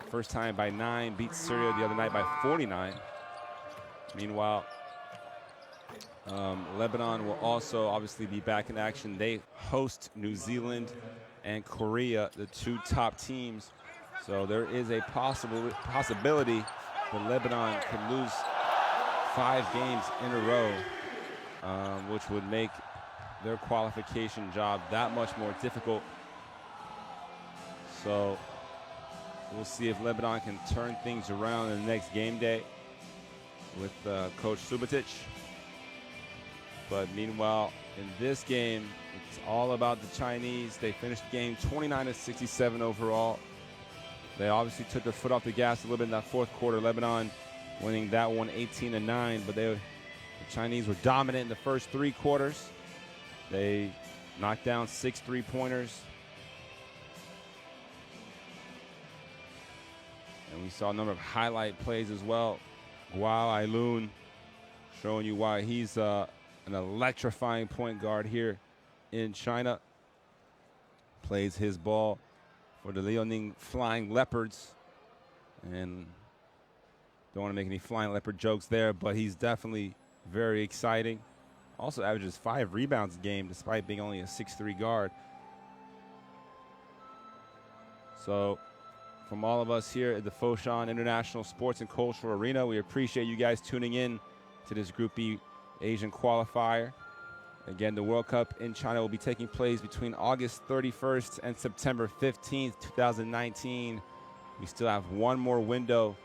first time by 9, beat Syria the other night by 49. Meanwhile, Lebanon will also obviously be back in action. They host New Zealand and Korea, the 2 top teams. So there is a possibility that Lebanon could lose 5 games in a row, which would make their qualification job that much more difficult. So we'll see if Lebanon can turn things around in the next game day with Coach Subotic. But meanwhile, in this game, it's all about the Chinese. They finished the game 29-67 overall. They obviously took their foot off the gas a little bit in that 4th quarter. Lebanon winning that one 18-9, but the Chinese were dominant in the first 3 quarters. They knocked down 6 3-pointers. And we saw a number of highlight plays as well. Gua Ailun showing you why he's an electrifying point guard here in China. Plays his ball for the Liaoning Flying Leopards. And don't want to make any Flying Leopard jokes there, but he's definitely very exciting. Also averages 5 rebounds a game despite being only a 6'3" guard. So from all of us here at the Foshan International Sports and Cultural Arena. We appreciate you guys tuning in to this Group E Asian qualifier. Again, the World Cup in China will be taking place between August 31st and September 15th, 2019. We still have one more window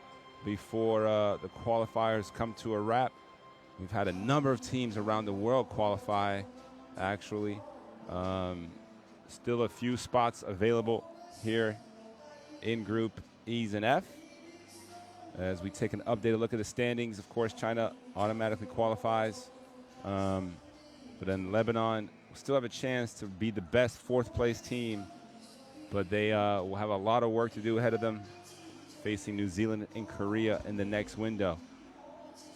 before the qualifiers come to a wrap. We've had a number of teams around the world qualify, actually. Still a few spots available here in Group E's and F. As we take an updated look at the standings, of course, China automatically qualifies. But then Lebanon still have a chance to be the best fourth-place team, but they will have a lot of work to do ahead of them, facing New Zealand and Korea in the next window.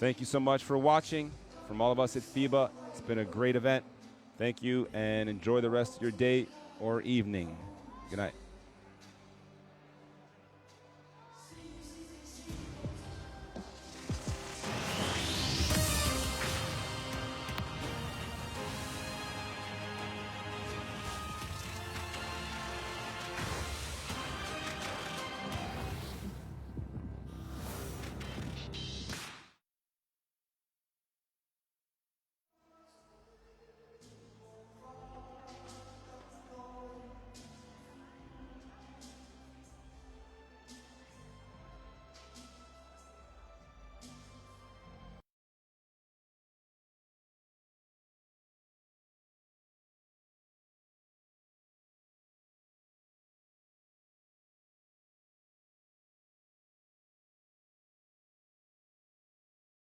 Thank you so much for watching. From all of us at FIBA, it's been a great event. Thank you, and enjoy the rest of your day or evening. Good night.